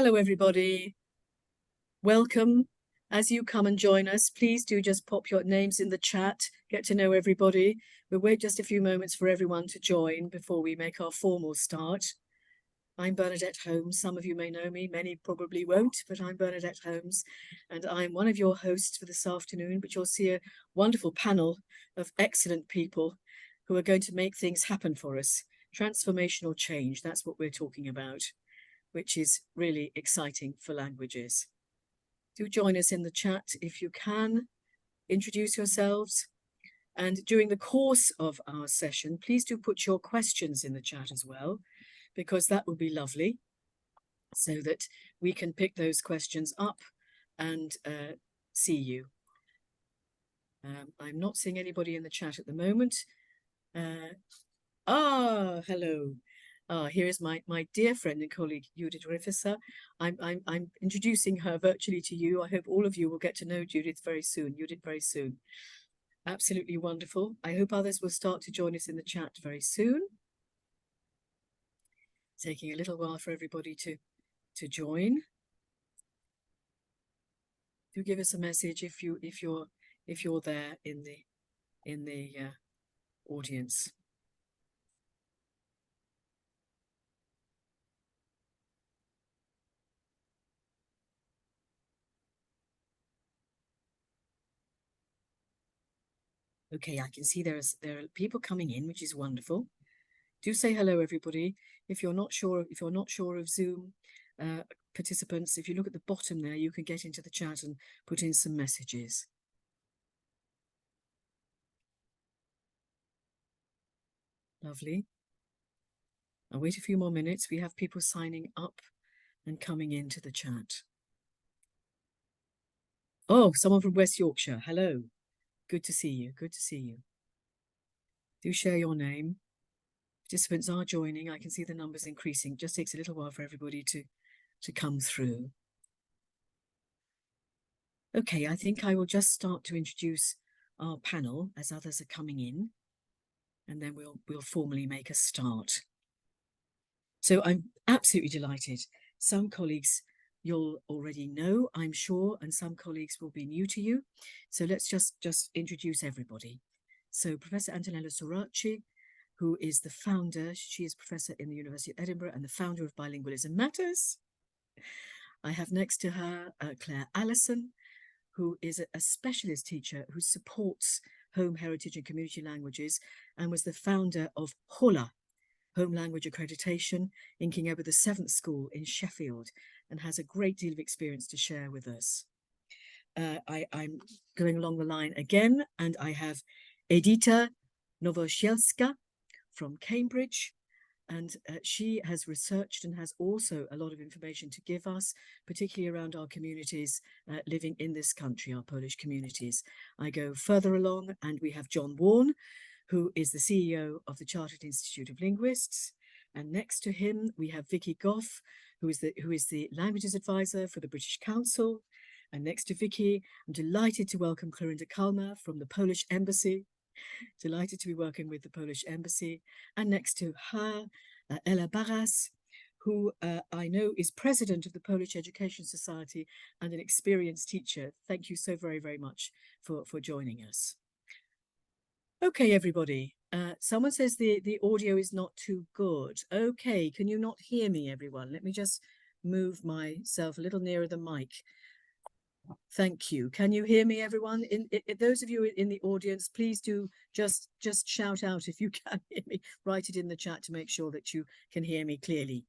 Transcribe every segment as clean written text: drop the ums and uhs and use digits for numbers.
Hello, everybody. Welcome. As you come and join us, please do just pop your names in the chat, get to know everybody. We'll wait just a few moments for everyone to join before we make our formal start. I'm Bernadette Holmes. Some of you may know me, many probably won't, but I'm Bernadette Holmes, and I'm one of your hosts for this afternoon, but you'll see a wonderful panel of excellent people who are going to make things happen for us. Transformational change, that's what we're talking about, which is really exciting for languages. Do join us in the chat if you can. Introduce yourselves. And during the course of our session, please do put your questions in the chat as well, because that would be lovely, so that we can pick those questions up and see you. I'm not seeing anybody in the chat at the moment. Hello. Here is my dear friend and colleague, Judith Rifficer. I'm introducing her virtually to you. I hope all of you will get to know Judith very soon. Absolutely wonderful. I hope others will start to join us in the chat very soon. Taking a little while for everybody to join. Do give us a message if you're there in the audience. Okay, I can see there are people coming in, which is wonderful. Do say hello, everybody. If you're not sure of Zoom participants, if you look at the bottom there, you can get into the chat and put in some messages. Lovely. I'll wait a few more minutes. We have people signing up and coming into the chat. Oh, someone from West Yorkshire. Hello. Good to see you. Good to see you. Do share your name. Participants are joining. I can see the numbers increasing. Just takes a little while for everybody to come through. Okay, I think I will just start to introduce our panel as others are coming in, and then we'll formally make a start. So I'm absolutely delighted. Some colleagues you'll already know, I'm sure, and some colleagues will be new to you. So let's just introduce everybody. So Professor Antonella Soraci, who is the founder, she is professor in the University of Edinburgh and the founder of Bilingualism Matters. I have next to her Claire Allison, who is a specialist teacher who supports home heritage and community languages and was the founder of HOLA, Home Language Accreditation, inking over the 7th school in Sheffield, and has a great deal of experience to share with us. I'm going along the line again, and I have Edyta Nowosielska from Cambridge, and she has researched and has also a lot of information to give us, particularly around our communities living in this country, our Polish communities. I go further along, and we have John Warne, who is the CEO of the Chartered Institute of Linguists. And next to him, we have Vicky Goff, who is the Languages Advisor for the British Council. And next to Vicky, I'm delighted to welcome Clarinda Kalmar from the Polish Embassy. Delighted to be working with the Polish Embassy. And next to her, Ela Barras, who I know is president of the Polish Education Society and an experienced teacher. Thank you so very, very much for joining us. Okay, everybody. Someone says the audio is not too good. Okay, can you not hear me, everyone? Let me just move myself a little nearer the mic. Thank you. Can you hear me, everyone? Those of you in the audience, please do just shout out if you can hear me. Write it in the chat to make sure that you can hear me clearly.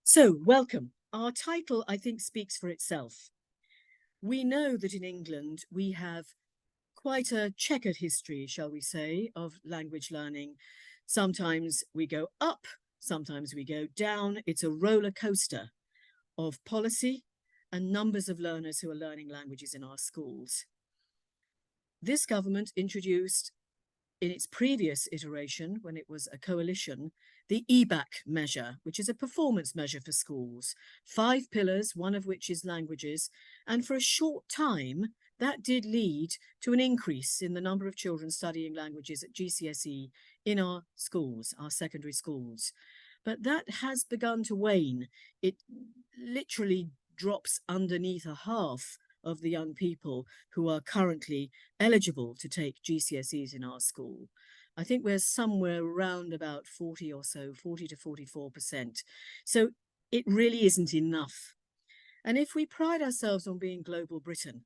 So, welcome. Our title, I think, speaks for itself. We know that in England we have quite a checkered history, shall we say, of language learning. Sometimes we go up, sometimes we go down. It's a roller coaster of policy and numbers of learners who are learning languages in our schools. This government introduced, in its previous iteration, when it was a coalition, the EBacc measure, which is a performance measure for schools. 5 pillars, one of which is languages, and for a short time, that did lead to an increase in the number of children studying languages at GCSE in our schools, our secondary schools. but that has begun to wane. It literally drops underneath a half of the young people who are currently eligible to take GCSEs in our school. I think we're somewhere around about 40 or so, 40 to 44%. So it really isn't enough. And if we pride ourselves on being global Britain,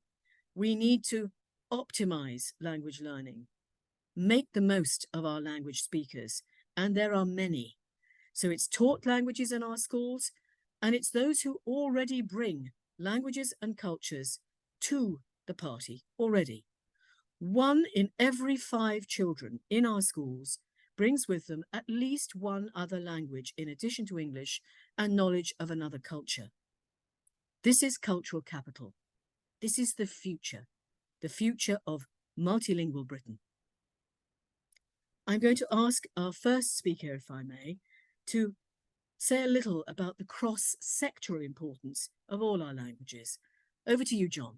we need to optimize language learning, make the most of our language speakers, and there are many. So it's taught languages in our schools, and it's those who already bring languages and cultures to the party already. 1 in every 5 children in our schools brings with them at least one other language in addition to English and knowledge of another culture. This is cultural capital. This is the future of multilingual Britain. I'm going to ask our first speaker, if I may, to say a little about the cross-sectoral importance of all our languages. Over to you, John.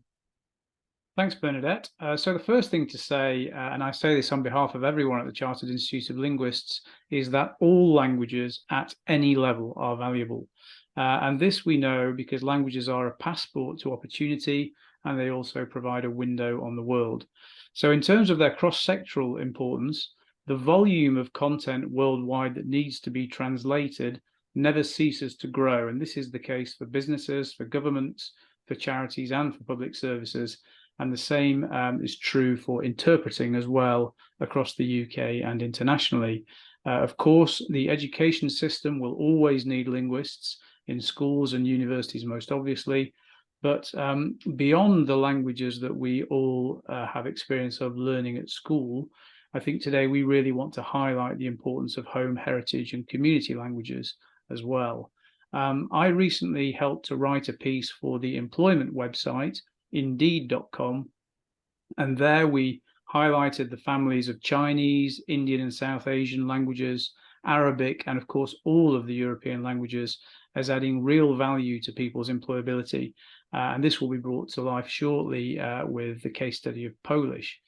Thanks, Bernadette. So the first thing to say, and I say this on behalf of everyone at the Chartered Institute of Linguists, is that all languages at any level are valuable. And this we know because languages are a passport to opportunity, and they also provide a window on the world. So in terms of their cross-sectoral importance, the volume of content worldwide that needs to be translated never ceases to grow. And this is the case for businesses, for governments, for charities, and for public services. And the same is true for interpreting as well across the UK and internationally. Of course, the education system will always need linguists in schools and universities, most obviously. But beyond the languages that we all have experience of learning at school, I think today we really want to highlight the importance of home heritage and community languages as well. I recently helped to write a piece for the employment website, Indeed.com, and there we highlighted the families of Chinese, Indian and South Asian languages, Arabic, and of course all of the European languages as adding real value to people's employability. And this will be brought to life shortly with the case study of Polish.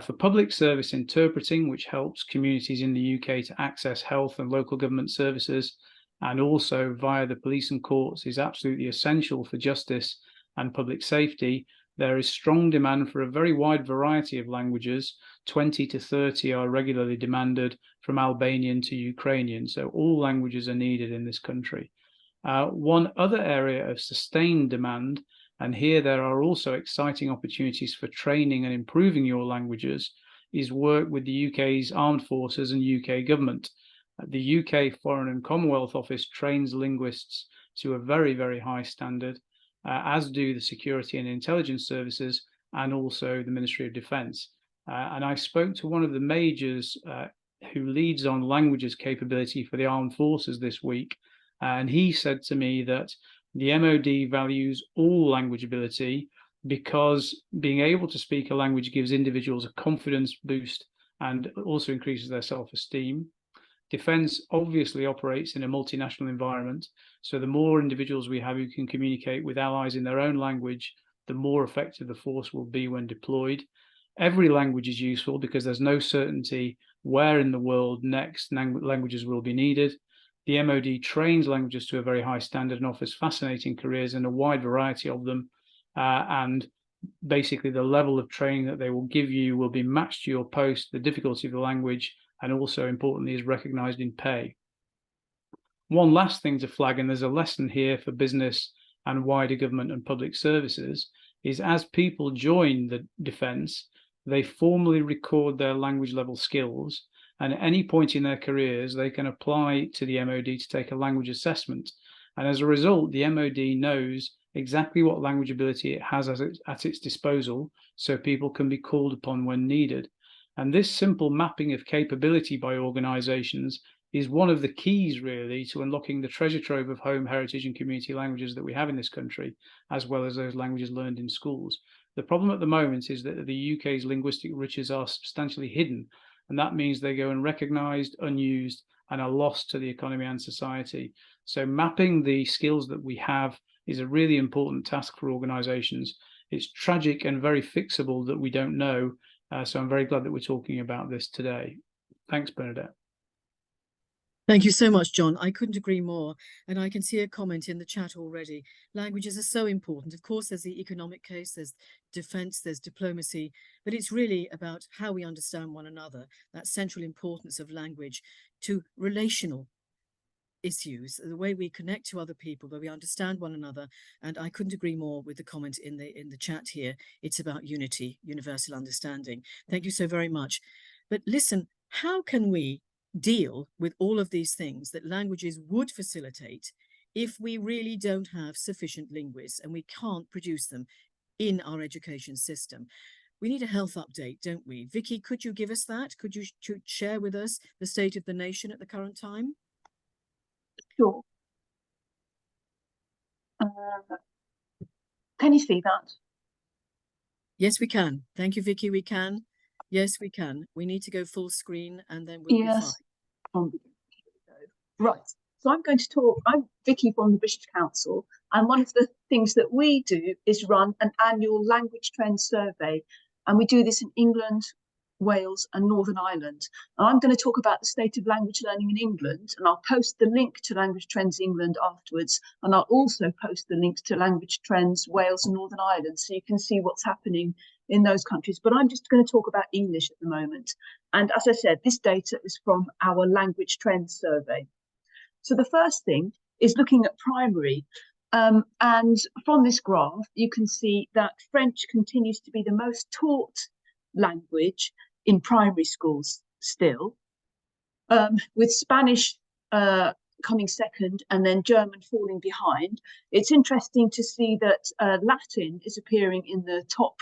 For public service interpreting, which helps communities in the UK to access health and local government services, and also via the police and courts, is absolutely essential for justice and public safety. There is strong demand for a very wide variety of languages. 20 to 30 are regularly demanded, from Albanian to Ukrainian. So all languages are needed in this country. One other area of sustained demand, and here there are also exciting opportunities for training and improving your languages, is work with the UK's armed forces and UK government. The UK Foreign and Commonwealth Office trains linguists to a very, very high standard, as do the security and intelligence services and also the Ministry of Defence. And I spoke to one of the majors who leads on languages capability for the armed forces this week, and he said to me that the MOD values all language ability because being able to speak a language gives individuals a confidence boost and also increases their self-esteem. Defence obviously operates in a multinational environment, so the more individuals we have who can communicate with allies in their own language, the more effective the force will be when deployed. Every language is useful because there's no certainty where in the world next languages will be needed. The MOD trains languages to a very high standard and offers fascinating careers in a wide variety of them, and basically the level of training that they will give you will be matched to your post, the difficulty of the language, and also importantly is recognised in pay. One last thing to flag, and there's a lesson here for business and wider government and public services, is as people join the defence, they formally record their language level skills, and at any point in their careers, they can apply to the MOD to take a language assessment. And as a result, the MOD knows exactly what language ability it has at its disposal, so people can be called upon when needed. And this simple mapping of capability by organisations is one of the keys, really, to unlocking the treasure trove of home heritage and community languages that we have in this country, as well as those languages learned in schools. The problem at the moment is that the UK's linguistic riches are substantially hidden, and that means they go unrecognised, unused, and are lost to the economy and society. So mapping the skills that we have is a really important task for organisations. It's tragic and very fixable that we don't know. So I'm very glad that we're talking about this today. Thanks, Bernadette. Thank you so much, John. I couldn't agree more. And I can see a comment in the chat already. Languages are so important. Of course, there's the economic case, there's defense, there's diplomacy, but it's really about how we understand one another, that central importance of language to relational issues, the way we connect to other people, where we understand one another. And I couldn't agree more with the comment in the chat here. It's about unity, universal understanding. Thank you so very much. But listen, how can we deal with all of these things that languages would facilitate if we really don't have sufficient linguists and we can't produce them in our education system? We need a health update, don't we? Vicky, could you give us that? Could you share with us the state of the nation at the current time? Sure. Can you see that? Yes, we can. Thank you, Vicky. We can. Yes, we can. We need to go full screen and then we'll be fine. Right. So I'm going to talk. I'm Vicky from the British Council, and one of the things that we do is run an annual language trends survey, and we do this in England, Wales, and Northern Ireland. And I'm going to talk about the state of language learning in England, and I'll post the link to Language Trends England afterwards, and I'll also post the links to Language Trends Wales and Northern Ireland, so you can see what's happening in those countries. But I'm just going to talk about English at the moment. And as I said, this data is from our language trends survey. So the first thing is looking at primary. And from this graph, you can see that French continues to be the most taught language in primary schools still, with Spanish coming second and then German falling behind. It's interesting to see that Latin is appearing in the top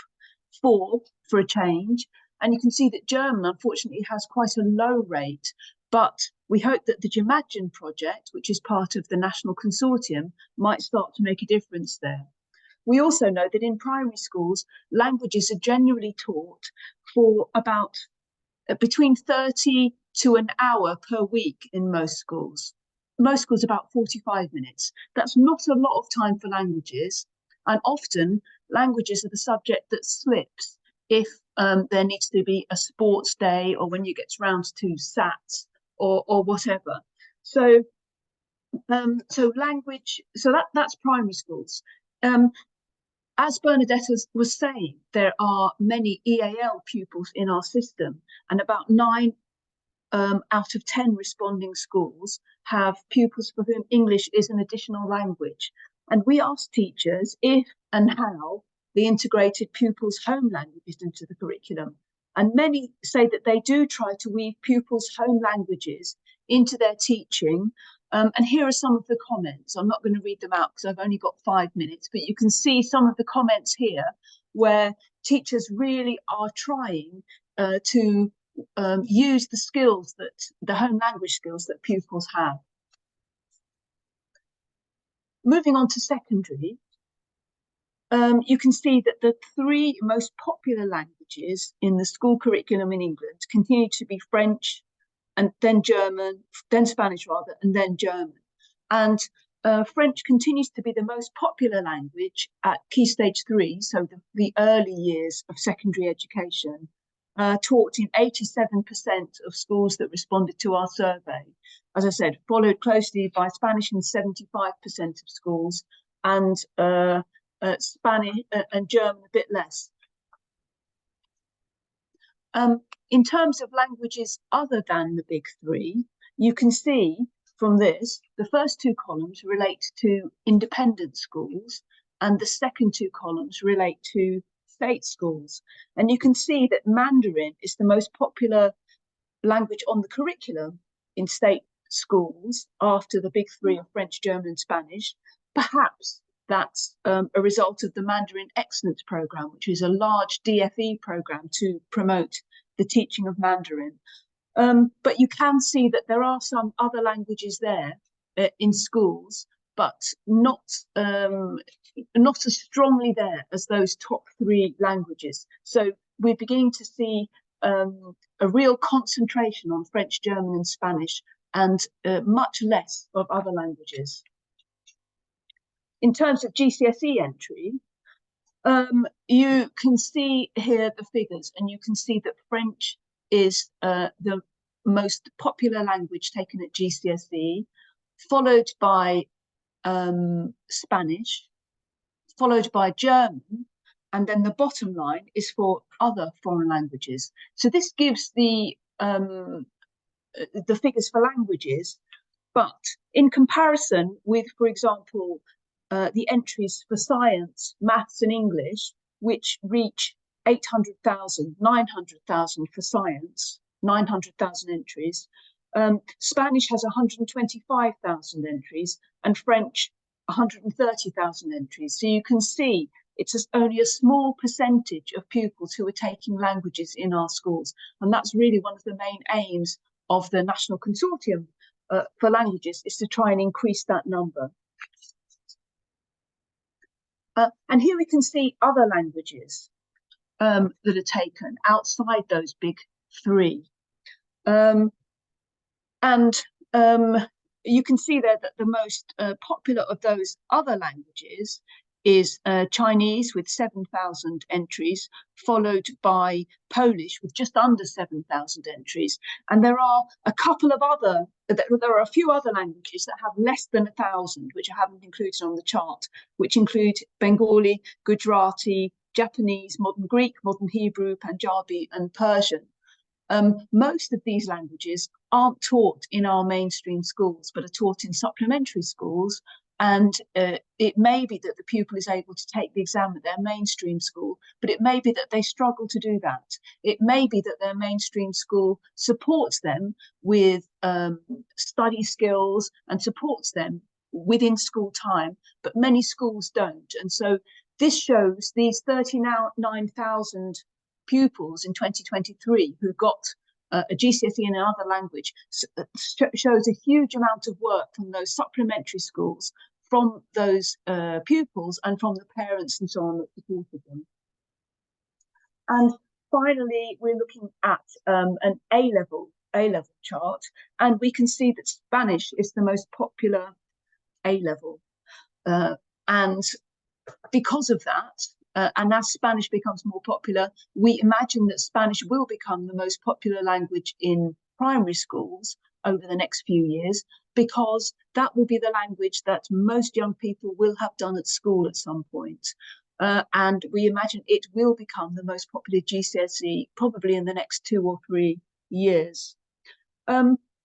4 for a change. And you can see that German, unfortunately, has quite a low rate. But we hope that the Imagine project, which is part of the National Consortium, might start to make a difference there. We also know that in primary schools, languages are generally taught for about between 30 to an hour per week in most schools. Most schools about 45 minutes. That's not a lot of time for languages. And often languages are the subject that slips if there needs to be a sports day or when you get round to SATs or whatever. So language, so that's primary schools. As Bernadette was saying, there are many EAL pupils in our system, and about 9 out of 10 responding schools have pupils for whom English is an additional language. And we asked teachers if and how they integrated pupils' home languages into the curriculum. And many say that they do try to weave pupils' home languages into their teaching. And here are some of the comments. I'm not going to read them out because I've only got 5 minutes, but you can see some of the comments here where teachers really are trying to use the skills that the home language skills that pupils have. Moving on to secondary, you can see that the 3 most popular languages in the school curriculum in England continue to be French, and then German, then Spanish rather, and then German. And French continues to be the most popular language at Key Stage 3, so the early years of secondary education, taught in 87% of schools that responded to our survey. As I said, followed closely by Spanish in 75% of schools, and Spanish and German a bit less. In terms of languages other than the big 3, you can see from this, the first 2 columns relate to independent schools, and the second 2 columns relate to state schools. And you can see that Mandarin is the most popular language on the curriculum in state schools after the big 3 of French, German, and Spanish. Perhaps that's a result of the Mandarin Excellence Programme, which is a large DFE programme to promote the teaching of Mandarin. But you can see that there are some other languages there in schools, but not as strongly there as those top 3 languages. So we're beginning to see a real concentration on French, German, and Spanish, and much less of other languages. In terms of GCSE entry, you can see here the figures, and you can see that French is the most popular language taken at GCSE, followed by Spanish, followed by German, and then the bottom line is for other foreign languages. So this gives the figures for languages, but in comparison with, for example, the entries for science, maths and English, which reach 800,000, 900,000 for science, 900,000 entries. Spanish has 125,000 entries and French 130,000 entries. So you can see it's only a small percentage of pupils who are taking languages in our schools. And that's really one of the main aims of the National Consortium for Languages, is to try and increase that number. And here we can see other languages that are taken outside those big three. You can see there that the most popular of those other languages is Chinese with 7,000 entries, followed by Polish with just under 7,000 entries. And there are a couple of other, there are a few other languages that have less than 1,000, which I haven't included on the chart, which include Bengali, Gujarati, Japanese, modern Greek, modern Hebrew, Punjabi, and Persian. Most of these languages aren't taught in our mainstream schools, but are taught in supplementary schools. And it may be that the pupil is able to take the exam at their mainstream school, but it may be that they struggle to do that. It may be that their mainstream school supports them with study skills and supports them within school time, but many schools don't. And so this shows these 39,000 pupils in 2023 who got a GCSE in another language, shows a huge amount of work from those supplementary schools, from those pupils and from the parents and so on that supported them. And finally, we're looking at an A-level chart, and we can see that Spanish is the most popular A-level. And because of that, and as Spanish becomes more popular, we imagine that Spanish will become the most popular language in primary schools over the next few years, because that will be the language that most young people will have done at school at some point. And we imagine it will become the most popular GCSE probably in the next 2 or 3 years.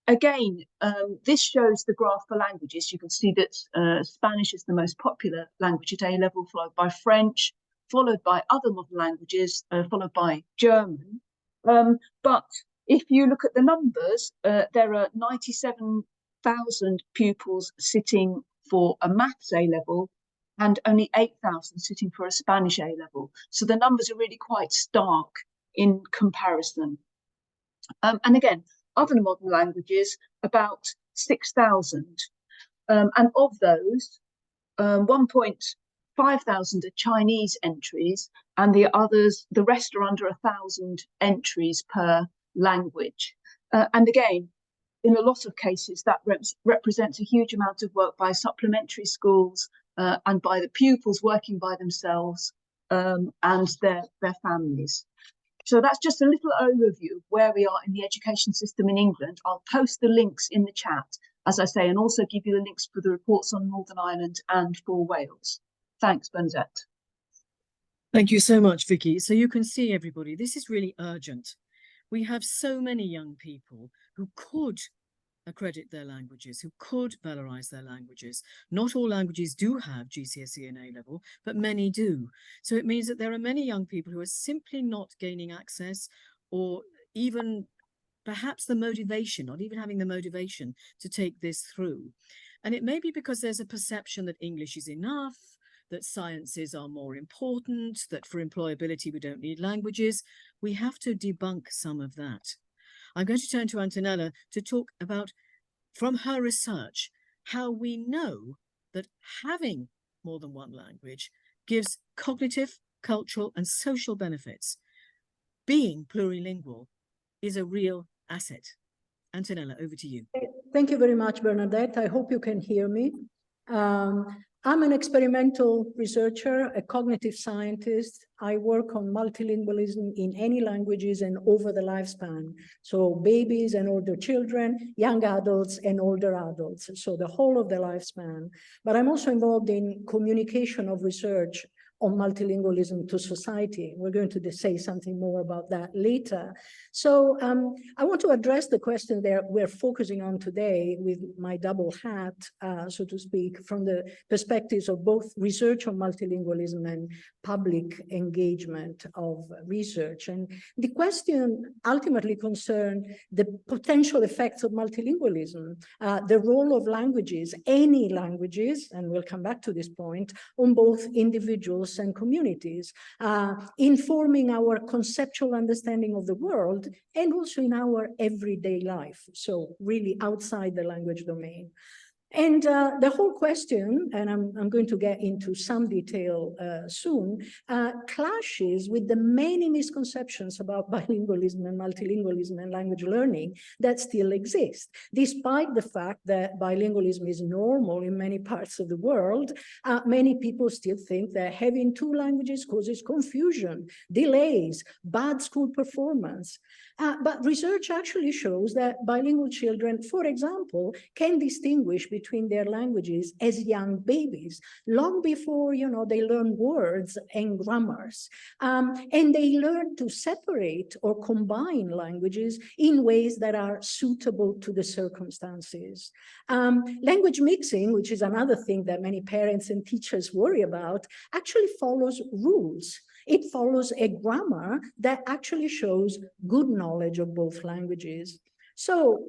Again, this shows the graph for languages. You can see that Spanish is the most popular language at A-level, followed by French, followed by other modern languages, followed by German. But if you look at the numbers, there are 97,000 pupils sitting for a maths A-level and only 8,000 sitting for a Spanish A-level. So the numbers are really quite stark in comparison. And again, other modern languages, about 6,000. And of those, 1,500 are Chinese entries, and the rest are under 1,000 entries per language. And again, in a lot of cases, that represents a huge amount of work by supplementary schools and by the pupils working by themselves and their families. So that's just a little overview of where we are in the education system in England. I'll post the links in the chat, as I say, and also give you the links for the reports on Northern Ireland and for Wales. Thanks, Bernadette. Thank you so much, Vicky. So you can see, everybody, this is really urgent. We have so many young people who could accredit their languages, who could valorize their languages. Not all languages do have GCSE and A-level, but many do. So it means that there are many young people who are simply not gaining access, or even perhaps the motivation, not even having the motivation to take this through. And it may be because there's a perception that English is enough, that sciences are more important, that for employability we don't need languages. We have to debunk some of that. I'm going to turn to Antonella to talk about, from her research, how we know that having more than one language gives cognitive, cultural, and social benefits. Being plurilingual is a real asset. Antonella, over to you. Thank you very much, Bernadette. I hope you can hear me. I'm an experimental researcher, a cognitive scientist. I work on multilingualism in any languages and over the lifespan. So babies and older children, young adults and older adults. So the whole of the lifespan. But I'm also involved in communication of research on multilingualism to society. We're going to say something more about that later. So I want to address the question that we're focusing on today with my double hat, so to speak, from the perspectives of both research on multilingualism and public engagement of research. And the question ultimately concerned the potential effects of multilingualism, the role of languages, any languages, and we'll come back to this point, on both individuals and communities, informing our conceptual understanding of the world and also in our everyday life. So really outside the language domain. And the whole question, and I'm going to get into some detail soon, clashes with the many misconceptions about bilingualism and multilingualism and language learning that still exist. Despite the fact that bilingualism is normal in many parts of the world, many people still think that having two languages causes confusion, delays, bad school performance. But research actually shows that bilingual children, for example, can distinguish between their languages as young babies, long before, they learn words and grammars. And they learn to separate or combine languages in ways that are suitable to the circumstances. Language mixing, which is another thing that many parents and teachers worry about, actually follows rules. It follows a grammar that actually shows good knowledge of both languages. So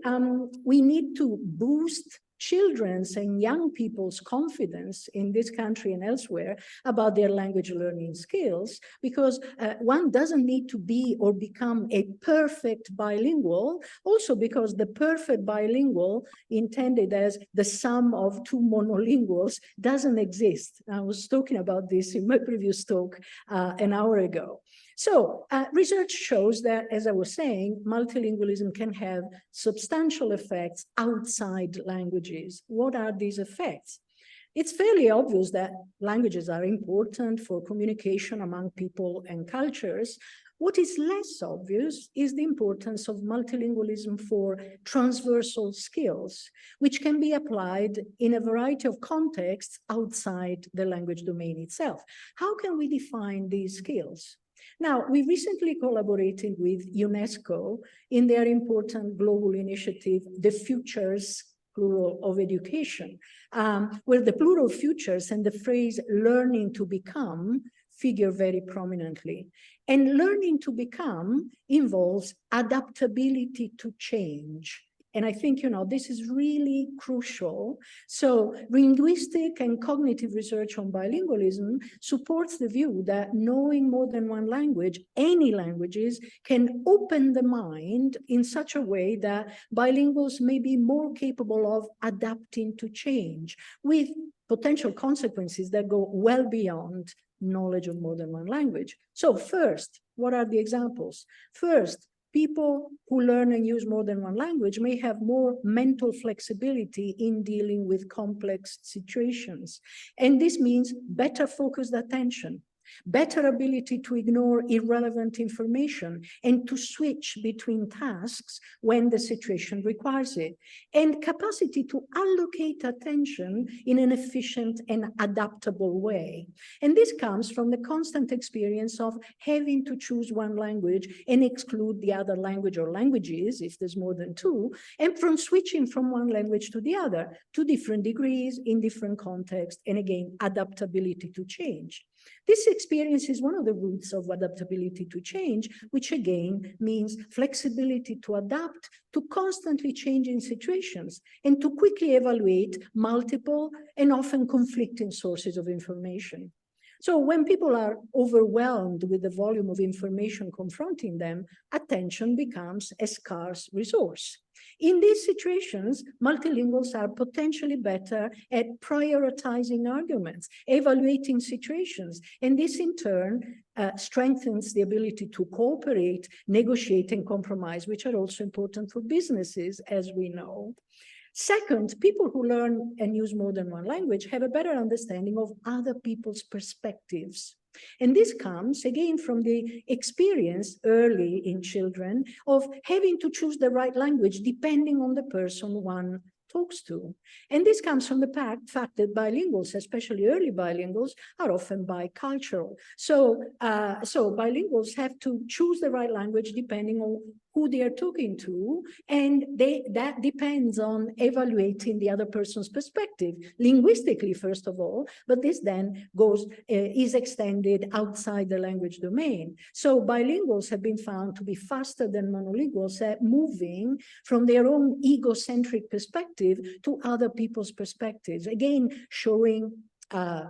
we need to boost children's and young people's confidence in this country and elsewhere about their language learning skills, because one doesn't need to be or become a perfect bilingual, also because the perfect bilingual, intended as the sum of two monolinguals, doesn't exist. I was talking about this in my previous talk an hour ago. So research shows that, as I was saying, multilingualism can have substantial effects outside languages. What are these effects? It's fairly obvious that languages are important for communication among people and cultures. What is less obvious is the importance of multilingualism for transversal skills, which can be applied in a variety of contexts outside the language domain itself. How can we define these skills? Now, we recently collaborated with UNESCO in their important global initiative, The Futures, plural, of Education, where the plural futures and the phrase learning to become figure very prominently. And learning to become involves adaptability to change. And I think, this is really crucial. So linguistic and cognitive research on bilingualism supports the view that knowing more than one language, any languages, can open the mind in such a way that bilinguals may be more capable of adapting to change, with potential consequences that go well beyond knowledge of more than one language. So first, what are the examples? First, people who learn and use more than one language may have more mental flexibility in dealing with complex situations. And this means better focused attention, better ability to ignore irrelevant information and to switch between tasks when the situation requires it, and capacity to allocate attention in an efficient and adaptable way. And this comes from the constant experience of having to choose one language and exclude the other language or languages, if there's more than two, and from switching from one language to the other to different degrees in different contexts, and again, adaptability to change. This experience is one of the roots of adaptability to change, which again means flexibility to adapt to constantly changing situations and to quickly evaluate multiple and often conflicting sources of information. So when people are overwhelmed with the volume of information confronting them, attention becomes a scarce resource. In these situations, multilinguals are potentially better at prioritizing arguments, evaluating situations, and this in turn strengthens the ability to cooperate, negotiate, and compromise, which are also important for businesses, as we know. Second, people who learn and use more than one language have a better understanding of other people's perspectives. And this comes again from the experience early in children of having to choose the right language depending on the person one talks to. And this comes from the fact that bilinguals, especially early bilinguals, are often bicultural. So bilinguals have to choose the right language depending on who they are talking to, and that depends on evaluating the other person's perspective, linguistically, first of all, but this then is extended outside the language domain. So bilinguals have been found to be faster than monolinguals at moving from their own egocentric perspective to other people's perspectives, again, showing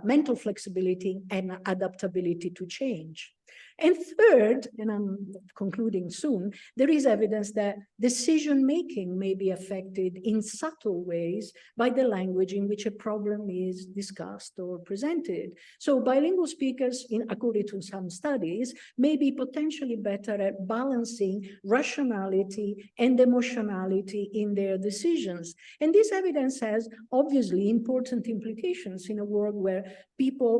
mental flexibility and adaptability to change. And third, and I'm concluding soon, there is evidence that decision-making may be affected in subtle ways by the language in which a problem is discussed or presented. So bilingual speakers, according to some studies, may be potentially better at balancing rationality and emotionality in their decisions. And this evidence has obviously important implications in a world where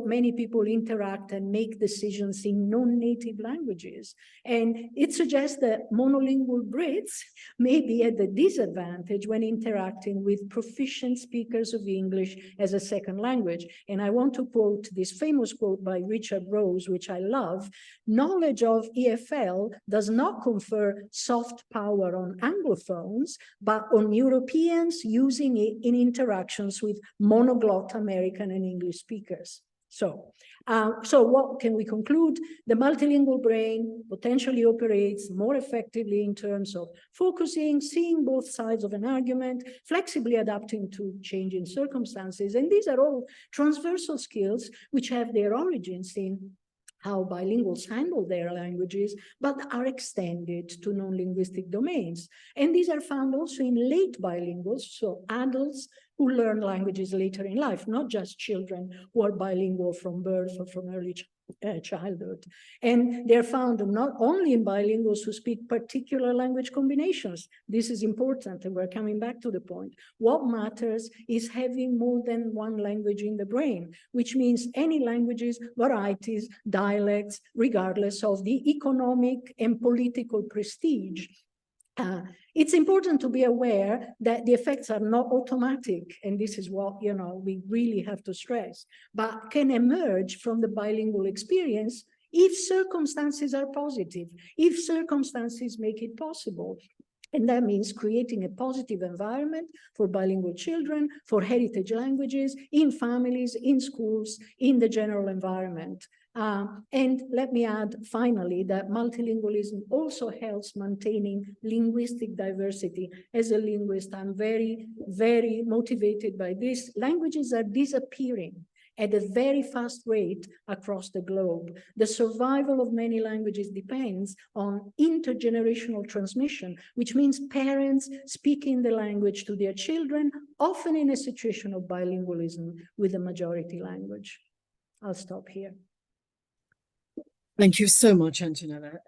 many people interact and make decisions in non-native languages. And it suggests that monolingual Brits may be at a disadvantage when interacting with proficient speakers of English as a second language. And I want to quote this famous quote by Richard Rose, which I love: "Knowledge of EFL does not confer soft power on Anglophones, but on Europeans using it in interactions with monoglot American and English speakers." So what can we conclude? The multilingual brain potentially operates more effectively in terms of focusing, seeing both sides of an argument, flexibly adapting to changing circumstances. And these are all transversal skills which have their origins in how bilinguals handle their languages, but are extended to non-linguistic domains. And these are found also in late bilinguals, so adults who learn languages later in life, not just children who are bilingual from birth or from early childhood. And they're found not only in bilinguals who speak particular language combinations. This is important, and we're coming back to the point. What matters is having more than one language in the brain, which means any languages, varieties, dialects, regardless of the economic and political prestige. It's important to be aware that the effects are not automatic, and this is what we really have to stress, but can emerge from the bilingual experience if circumstances are positive, if circumstances make it possible. And that means creating a positive environment for bilingual children, for heritage languages, in families, in schools, in the general environment. And let me add finally that multilingualism also helps maintaining linguistic diversity. As a linguist, I'm very, very motivated by this. Languages are disappearing at a very fast rate across the globe. The survival of many languages depends on intergenerational transmission, which means parents speaking the language to their children, often in a situation of bilingualism with the majority language. I'll stop here. Thank you so much, Antonella.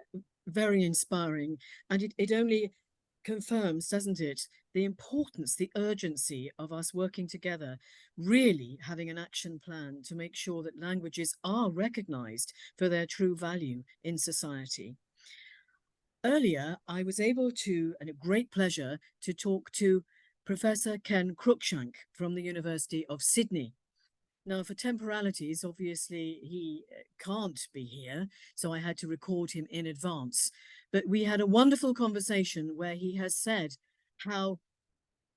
Very inspiring. And it only confirms, doesn't it, the importance, the urgency of us working together, really having an action plan to make sure that languages are recognized for their true value in society. Earlier, I was able to, and a great pleasure, to talk to Professor Ken Cruikshank from the University of Sydney. Now, for temporalities, obviously, he can't be here, so I had to record him in advance. But we had a wonderful conversation where he has said how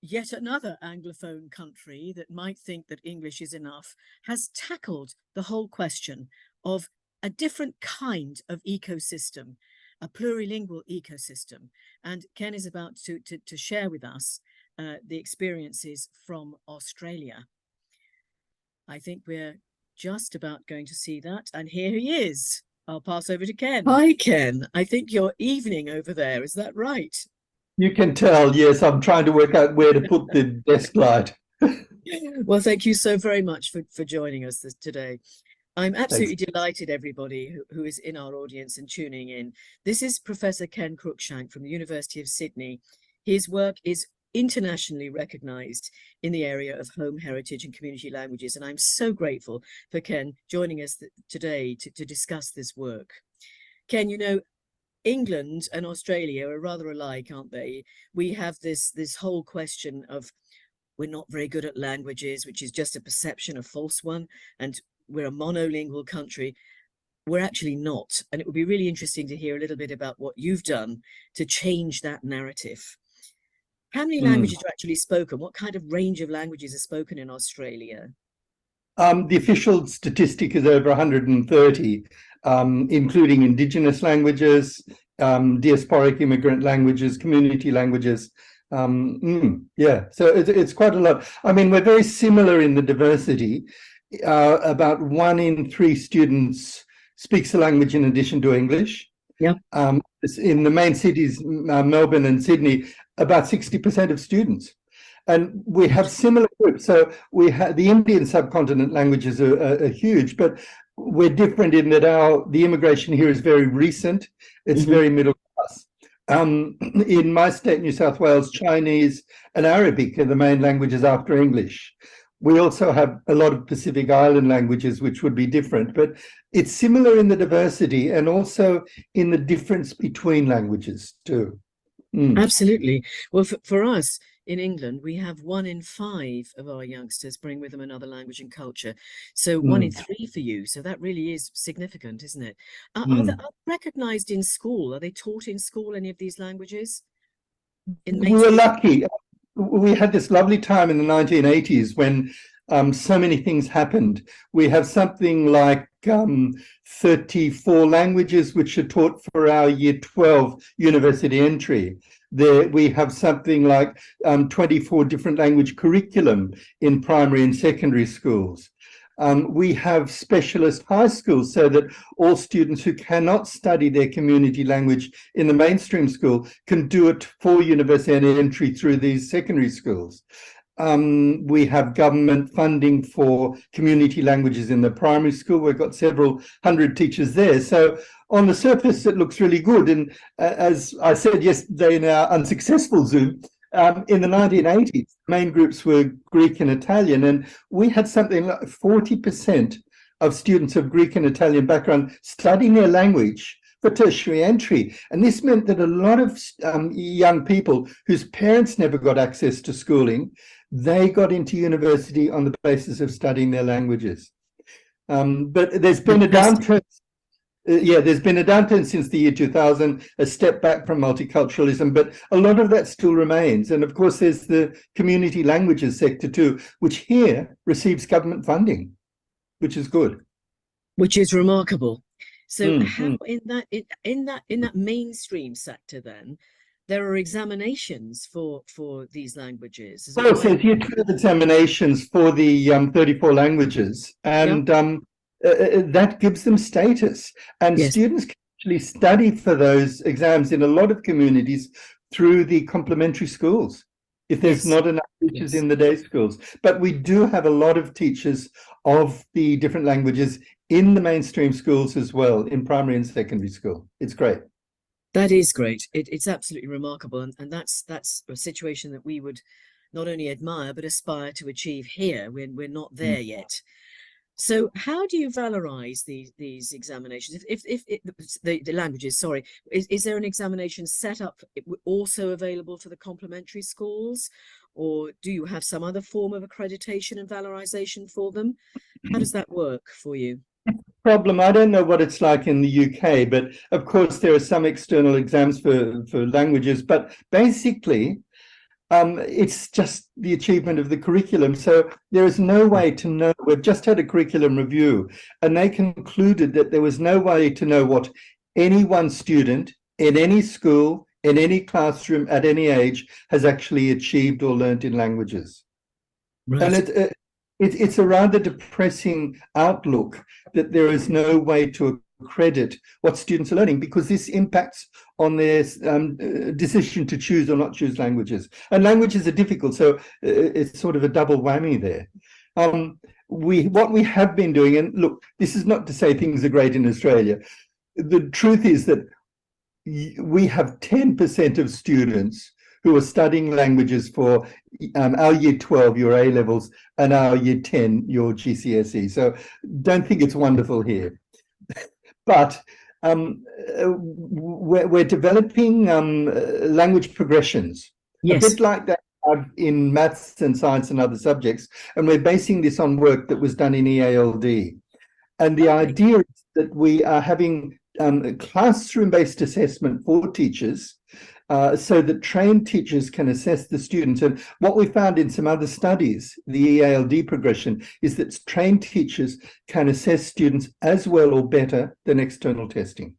yet another Anglophone country that might think that English is enough has tackled the whole question of a different kind of ecosystem, a plurilingual ecosystem. And Ken is about to share with us the experiences from Australia. I think we're just about going to see that. And here he is. I'll pass over to Ken. Hi, Ken. I think you're evening over there. Is that right? You can tell, yes. I'm trying to work out where to put the desk light. Well, thank you so very much for joining us today. I'm absolutely delighted, everybody who is in our audience and tuning in. This is Professor Ken Cruikshank from the University of Sydney. His work is internationally recognized in the area of home heritage and community languages. And I'm so grateful for Ken joining us today to discuss this work. Ken, you know, England and Australia are rather alike, aren't they? We have this whole question of we're not very good at languages, which is just a perception, a false one, and we're a monolingual country. We're actually not. And it would be really interesting to hear a little bit about what you've done to change that narrative. How many languages are actually spoken? What kind of range of languages are spoken in Australia? The official statistic is over 130, including indigenous languages, diasporic immigrant languages, community languages. Yeah, so it's quite a lot. I mean, we're very similar in the diversity. About 1 in 3 students speaks a language in addition to English. Yeah. In the main cities, Melbourne and Sydney, about 60% of students. And we have similar groups. So we have the Indian subcontinent languages are huge, but we're different in that the immigration here is very recent. It's very middle class. In my state, New South Wales, Chinese and Arabic are the main languages after English. We also have a lot of Pacific Island languages, which would be different, but it's similar in the diversity and also in the difference between languages too. Absolutely. Well, for us in England, we have 1 in 5 of our youngsters bring with them another language and culture. So 1 in 3 for you. So that really is significant, isn't it? Are they recognized in school? Are they taught in school, any of these languages? We were lucky. We had this lovely time in the 1980s when so many things happened. We have something like 34 languages which are taught for our Year 12 university entry. There we have something like 24 different language curriculum in primary and secondary schools. We have specialist high schools so that all students who cannot study their community language in the mainstream school can do it for university entry through these secondary schools. We have government funding for community languages in the primary school. We've got several hundred teachers there. So on the surface, it looks really good. And as I said yesterday in our unsuccessful Zoom, in the 1980s, main groups were Greek and Italian, and we had something like 40% of students of Greek and Italian background studying their language for tertiary entry. And this meant that a lot of young people whose parents never got access to schooling, they got into university on the basis of studying their languages. But there's been a downturn. There's been a downturn since the year 2000, a step back from multiculturalism, but a lot of that still remains. And of course, there's the community languages sector too, which here receives government funding, which is good. Which is remarkable. So how in that mainstream sector then, there are examinations for these languages? Well, so Year 12 examinations for the 34 languages, and that gives them status, and students can actually study for those exams in a lot of communities through the complementary schools if there's not enough teachers in the day schools. But we do have a lot of teachers of the different languages in the mainstream schools as well, in primary and secondary school. It's great. That is great. It's absolutely remarkable, and that's a situation that we would not only admire but aspire to achieve here. We're not there yet. So how do you valorize these examinations? If the languages, sorry, is there an examination set up also available for the complementary schools, or do you have some other form of accreditation and valorization for them? How does that work for you? Problem. I don't know what it's like in the UK, but of course there are some external exams for languages, but basically it's just the achievement of the curriculum. So there is no way to know. We've just had a curriculum review, and they concluded that there was no way to know what any one student in any school, in any classroom, at any age has actually achieved or learnt in languages. Right. And it's a rather depressing outlook that there is no way to accredit what students are learning, because this impacts on their decision to choose or not choose languages. And languages are difficult, so it's sort of a double whammy there. What we have been doing, and look, this is not to say things are great in Australia. The truth is that we have 10% of students who are studying languages for our year 12, your A levels, and our year 10, your GCSE. So don't think it's wonderful here. But we're developing language progressions, a bit like that in maths and science and other subjects. And we're basing this on work that was done in EALD. And the idea is that we are having classroom-based assessment for teachers, so that trained teachers can assess the students. And what we found in some other studies, the EALD progression, is that trained teachers can assess students as well or better than external testing.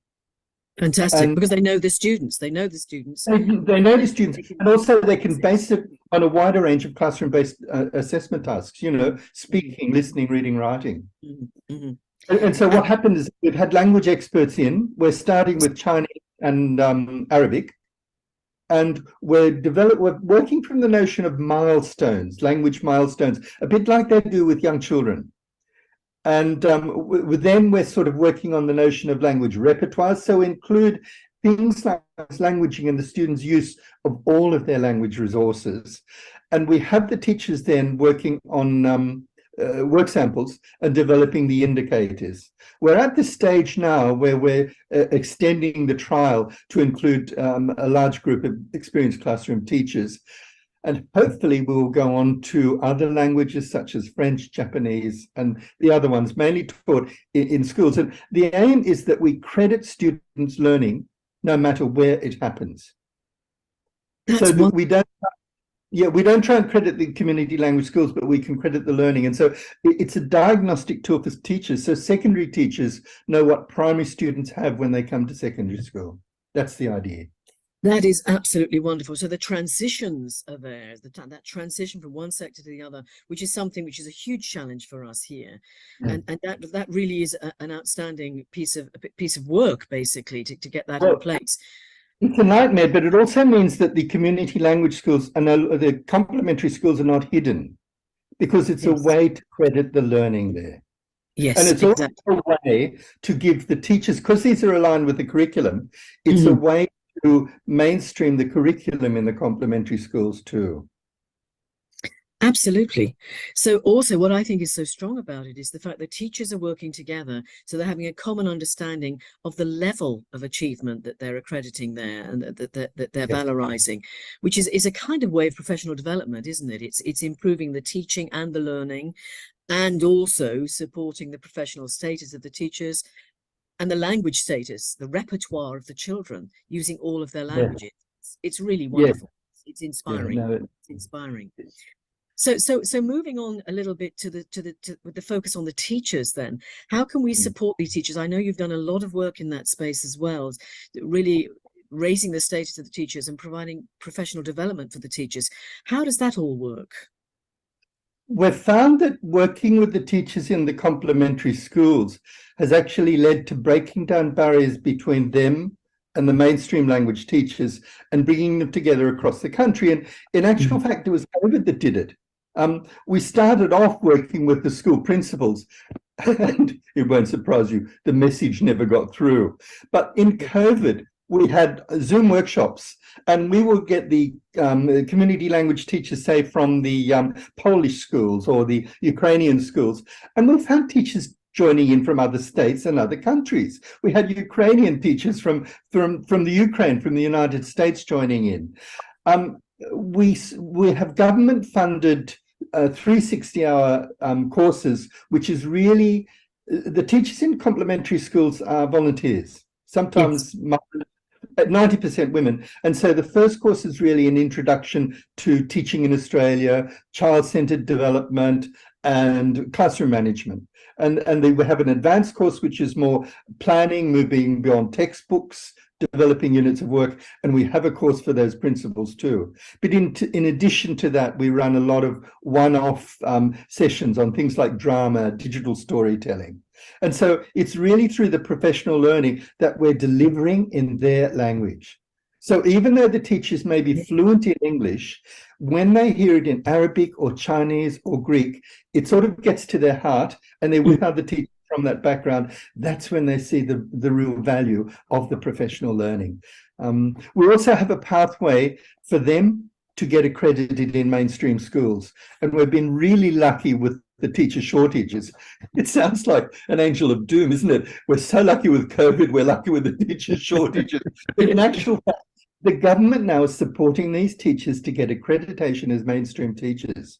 Fantastic, because they know the students. They know the students. They know the students, and also they can base it on a wider range of classroom-based assessment tasks, you know, speaking, listening, reading, writing. Mm-hmm. And so what happened is we've had language experts in. We're starting with Chinese and Arabic. And we're working from the notion of milestones, language milestones, a bit like they do with young children. And then we're sort of working on the notion of language repertoire. So include things like languaging and the students' use of all of their language resources. And we have the teachers then working on work samples and developing the indicators. We're at the stage now where we're extending the trial to include a large group of experienced classroom teachers. And hopefully we will go on to other languages such as French, Japanese, and the other ones mainly taught in schools. And the aim is that we credit students' learning no matter where it happens. So that we don't try and credit the community language schools, but we can credit the learning. And so it's a diagnostic tool for teachers. So secondary teachers know what primary students have when they come to secondary school. That's the idea. That is absolutely wonderful. So the transitions are there, that transition from one sector to the other, which is something which is a huge challenge for us here. And that really is an outstanding piece of work, basically, to get that in place. It's a nightmare, but it also means that the community language schools and the complementary schools are not hidden, because it's a way to credit the learning there. Yes, and it's also a way to give the teachers, because these are aligned with the curriculum, it's a way to mainstream the curriculum in the complementary schools too. Absolutely. So also what I think is so strong about it is the fact that teachers are working together, so they're having a common understanding of the level of achievement that they're accrediting there and that they're valorizing, which is a kind of way of professional development, isn't it? It's improving the teaching and the learning, and also supporting the professional status of the teachers and the language status, the repertoire of the children using all of their languages. It's really wonderful. It's inspiring. It's inspiring. So moving on a little bit with the focus on the teachers then, how can we support these teachers? I know you've done a lot of work in that space as well, really raising the status of the teachers and providing professional development for the teachers. How does that all work? We've found that working with the teachers in the complementary schools has actually led to breaking down barriers between them and the mainstream language teachers and bringing them together across the country. And in actual fact, it was COVID that did it. We started off working with the school principals, and it won't surprise you, the message never got through. But in COVID, we had Zoom workshops, and we will get the community language teachers, say, from the Polish schools or the Ukrainian schools, and we found teachers joining in from other states and other countries. We had Ukrainian teachers from the Ukraine, from the United States joining in. We have government-funded 360-hour courses, which is really, the teachers in complementary schools are volunteers, sometimes 90% women. And so the first course is really an introduction to teaching in Australia, child-centered development, and classroom management. And they will have an advanced course, which is more planning, moving beyond textbooks, developing units of work, and we have a course for those principles too. But in addition to that, we run a lot of one-off sessions on things like drama, digital storytelling. And so it's really through the professional learning that we're delivering in their language. So even though the teachers may be fluent in English, when they hear it in Arabic or Chinese or Greek, it sort of gets to their heart, and they're with other teachers from that background. That's when they see the real value of the professional learning. We also have a pathway for them to get accredited in mainstream schools. And we've been really lucky with the teacher shortages. It sounds like an angel of doom, isn't it? We're so lucky with COVID, we're lucky with the teacher shortages. But in actual fact, the government now is supporting these teachers to get accreditation as mainstream teachers,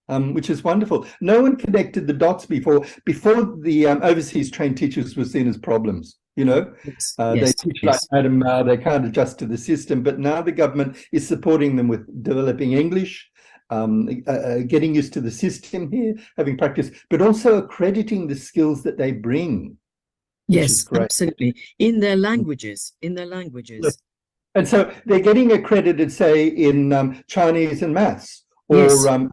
which is wonderful. No one connected the dots before. Before, the overseas trained teachers were seen as problems. You know, they teach like Madam Mao, they can't adjust to the system, but now the government is supporting them with developing English, getting used to the system here, having practice, but also accrediting the skills that they bring. Yes, absolutely. In their languages, Yes. And so they're getting accredited, say, in Chinese and maths, or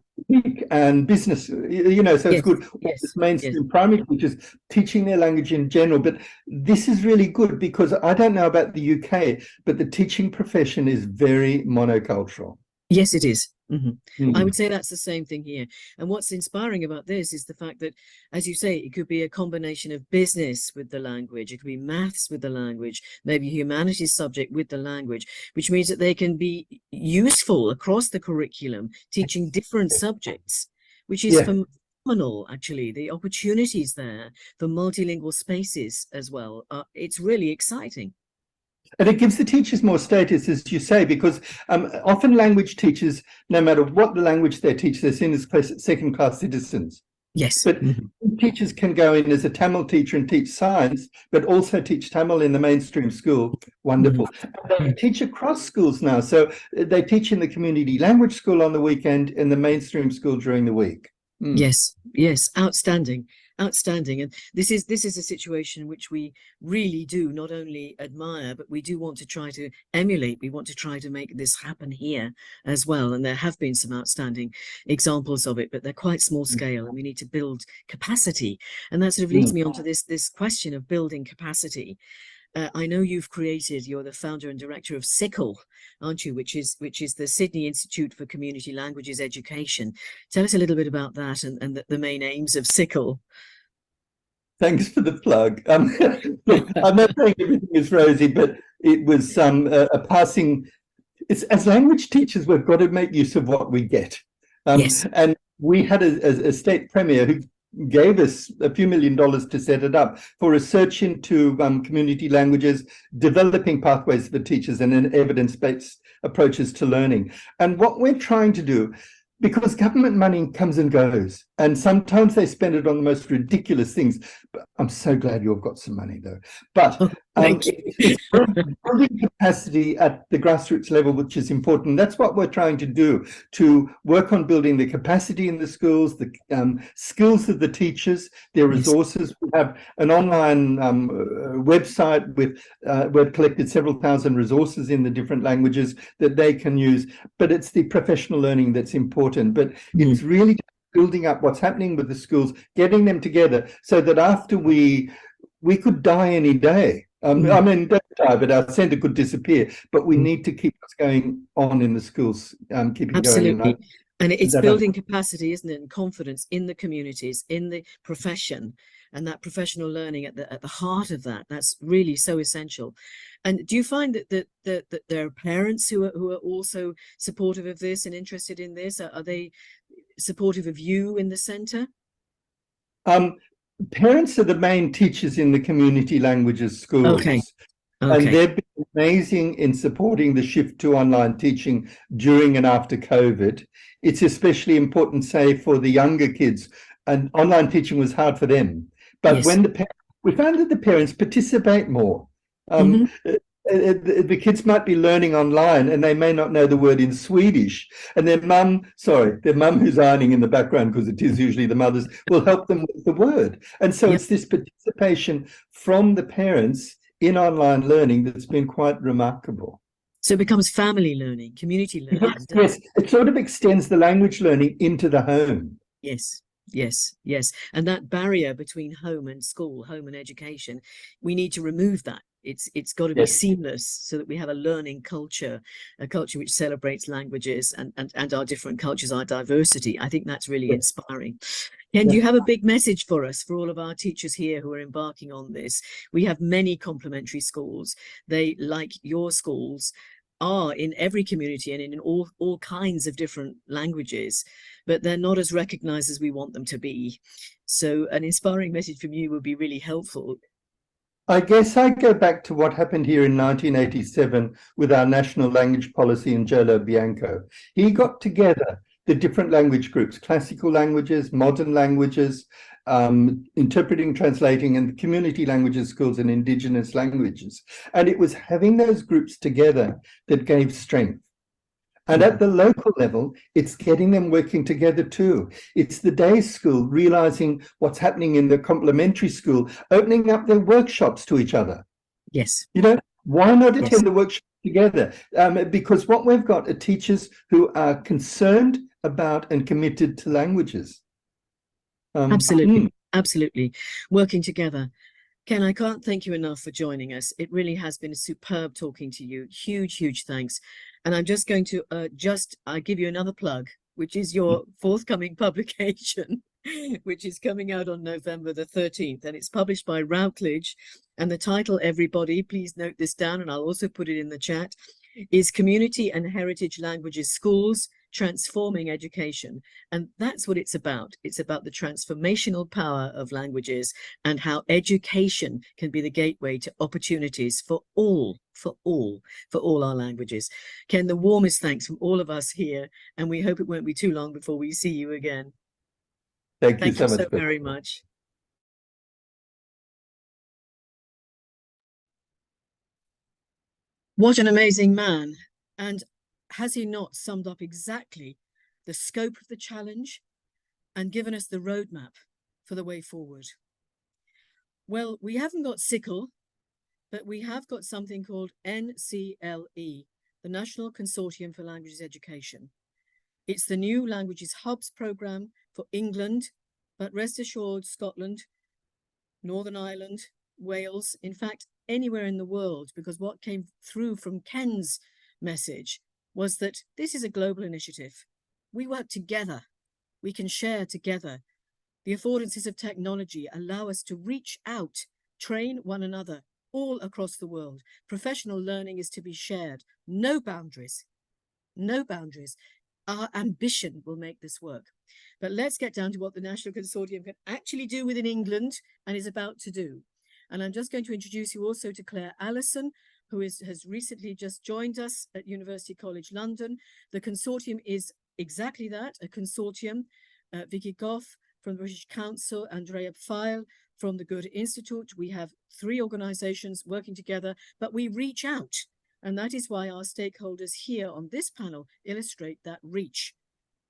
and business, you know, so it's good. It's mainstream primary teachers teaching their language in general, but this is really good because I don't know about the UK, but the teaching profession is very monocultural. Yes, it is. I would say that's the same thing here. And what's inspiring about this is the fact that, as you say, it could be a combination of business with the language, it could be maths with the language, maybe humanities subject with the language, which means that they can be useful across the curriculum, teaching different subjects, which is phenomenal, actually. The opportunities there for multilingual spaces as well. It's really exciting. And it gives the teachers more status, as you say, because often language teachers, no matter what the language they teach, they're seen as second-class citizens. Yes. But teachers can go in as a Tamil teacher and teach science, but also teach Tamil in the mainstream school. Wonderful. They teach across schools now. So they teach in the community language school on the weekend and the mainstream school during the week. Yes, outstanding. Outstanding. And this is a situation which we really do not only admire, but we do want to try to emulate. We want to try to make this happen here as well. And there have been some outstanding examples of it, but they're quite small scale, and we need to build capacity. And that sort of leads me on to this question of building capacity. I know you're the founder and director of SICL, aren't you? Which is the Sydney Institute for Community Languages Education. Tell us a little bit about that and the main aims of SICL. Thanks for the plug. Look, I'm not saying everything is rosy, but it was a passing. It's, as language teachers, we've got to make use of what we get. And we had a state premier who gave us a few $1 million to set it up for research into community languages, developing pathways for teachers, and then evidence-based approaches to learning. And what we're trying to do, because government money comes and goes, and sometimes they spend it on the most ridiculous things. But I'm so glad you've got some money, though. But it's building capacity at the grassroots level, which is important. That's what we're trying to do, to work on building the capacity in the schools, the skills of the teachers, their resources. We have an online website with we've collected several thousand resources in the different languages that they can use. But it's the professional learning that's important. But it's really building up what's happening with the schools, getting them together so that after we could die any day. I mean, don't die, but our centre could disappear. But we need to keep what's going on in the schools, keep it going. And it's building capacity, isn't it, and confidence in the communities, in the profession, and that professional learning at the heart of that. That's really so essential. And do you find that there are parents who are also supportive of this and interested in this? Are they supportive of you in the centre? Parents are the main teachers in the community languages schools. And they've been amazing in supporting the shift to online teaching during and after COVID. It's especially important, say, for the younger kids, and online teaching was hard for them. But when we found that the parents participate more. The kids might be learning online and they may not know the word in Swedish, and their mum who's ironing in the background, because it is usually the mothers, will help them with the word. And so it's this participation from the parents in online learning that's been quite remarkable. So it becomes family learning, community learning. Yes, it sort of extends the language learning into the home. Yes. And that barrier between home and school, home and education, we need to remove that. It's got to be Yes. seamless, so that we have a learning culture, a culture which celebrates languages and our different cultures, our diversity. I think that's really inspiring. Ken, do you have a big message for us, for all of our teachers here who are embarking on this? We have many complementary schools. They, like your schools, are in every community and in all kinds of different languages, but they're not as recognized as we want them to be. So an inspiring message from you would be really helpful. I guess I go back to what happened here in 1987 with our national language policy and Jolo Bianco. He got together the different language groups, classical languages, modern languages, interpreting, translating, and community languages schools and indigenous languages. And it was having those groups together that gave strength. And at the local level, it's getting them working together too. It's the day school realizing what's happening in the complementary school, opening up their workshops to each other. Yes. You know, why not attend Yes. the workshop together? Because what we've got are teachers who are concerned about and committed to languages. Absolutely. Absolutely. Working together. Ken, I can't thank you enough for joining us. It really has been superb talking to you. Huge, huge thanks. And I'm just going to give you another plug, which is your forthcoming publication, which is coming out on November the 13th. And it's published by Routledge. And the title, everybody, please note this down, and I'll also put it in the chat, is Community and Heritage Languages Schools, Transforming Education. And that's what it's about. It's about the transformational power of languages and how education can be the gateway to opportunities for all our languages. Ken, the warmest thanks from all of us here, and we hope it won't be too long before we see you again. Thank you so much. Very much. What an amazing man. And has he not summed up exactly the scope of the challenge and given us the roadmap for the way forward? Well, we haven't got SICL, but we have got something called NCLE, the National Consortium for Languages Education. It's the new Languages Hubs programme for England, but rest assured, Scotland, Northern Ireland, Wales, in fact, anywhere in the world, because what came through from Ken's message was that this is a global initiative. We work together. We can share together. The affordances of technology allow us to reach out, train one another all across the world. Professional learning is to be shared. No boundaries. No boundaries. Our ambition will make this work. But let's get down to what the National Consortium can actually do within England and is about to do. And I'm just going to introduce you also to Claire Allison, who has recently just joined us at University College London. The consortium is exactly that, a consortium. Vicky Goff from the British Council, Andrea Pfeil from the Goethe Institute. We have 3 organisations working together, but we reach out. And that is why our stakeholders here on this panel illustrate that reach.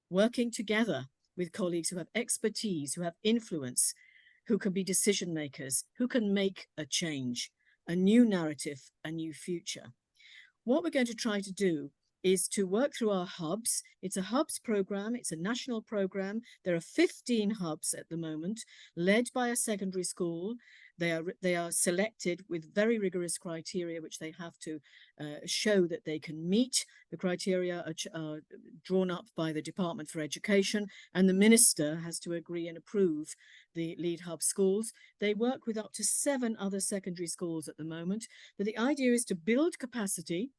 Working together with colleagues who have expertise, who have influence, who can be decision makers, who can make a change, a new narrative, a new future. What we're going to try to do is to work through our hubs. It's a hubs program. It's a national program. There are 15 hubs at the moment, led by a secondary school. They are selected with very rigorous criteria, which they have to show that they can meet. The criteria are drawn up by the Department for Education, and the Minister has to agree and approve the lead hub schools. They work with up to 7 other secondary schools at the moment, but the idea is to build capacity,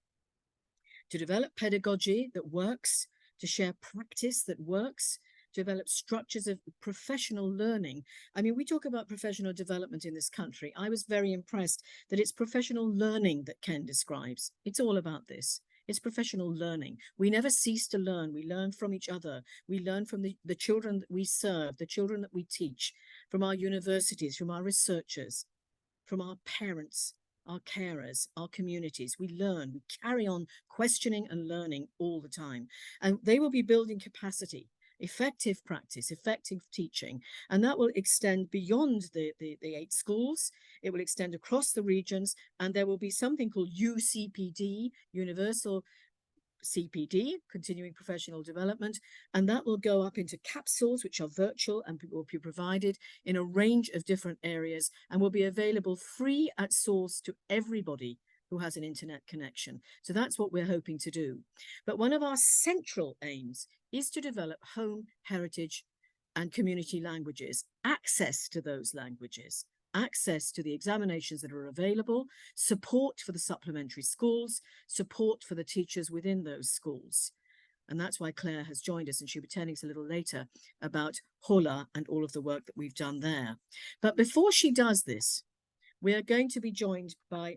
to develop pedagogy that works, to share practice that works, to develop structures of professional learning. I mean, we talk about professional development in this country. I was very impressed that it's professional learning that Ken describes. It's all about this. It's professional learning. We never cease to learn. We learn from each other. We learn from the children that we serve, the children that we teach, from our universities, from our researchers, from our parents, our carers, our communities. We learn, we carry on questioning and learning all the time. And they will be building capacity, effective practice, effective teaching. And that will extend beyond the 8 schools. It will extend across the regions. And there will be something called UCPD, Universal CPD, continuing professional development, and that will go up into capsules, which are virtual and will be provided in a range of different areas and will be available free at source to everybody who has an internet connection. So that's what we're hoping to do. But one of our central aims is to develop home, heritage, and community languages, access to those languages, access to the examinations that are available, support for the supplementary schools, support for the teachers within those schools. And that's why Claire has joined us, and she'll be telling us a little later about Hola and all of the work that we've done there. But before she does this, we are going to be joined by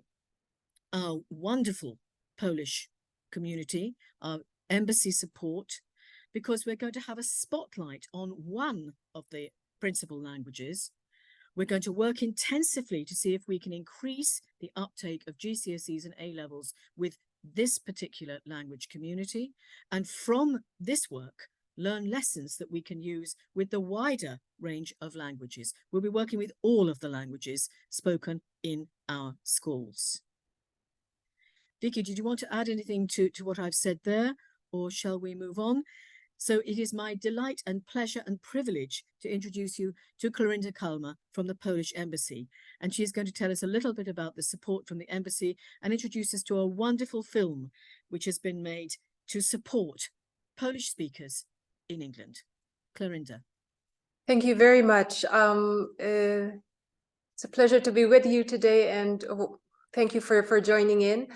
our wonderful Polish community, our embassy support, because we're going to have a spotlight on one of the principal languages. We're going to work intensively to see if we can increase the uptake of GCSEs and A-levels with this particular language community. And from this work, learn lessons that we can use with the wider range of languages. We'll be working with all of the languages spoken in our schools. Vicky, did you want to add anything to what I've said there, or shall we move on? So it is my delight and pleasure and privilege to introduce you to Klorinda Kalma from the Polish Embassy. And she's going to tell us a little bit about the support from the Embassy and introduce us to a wonderful film which has been made to support Polish speakers in England. Klorinda. Thank you very much. It's a pleasure to be with you today, and thank you for joining in.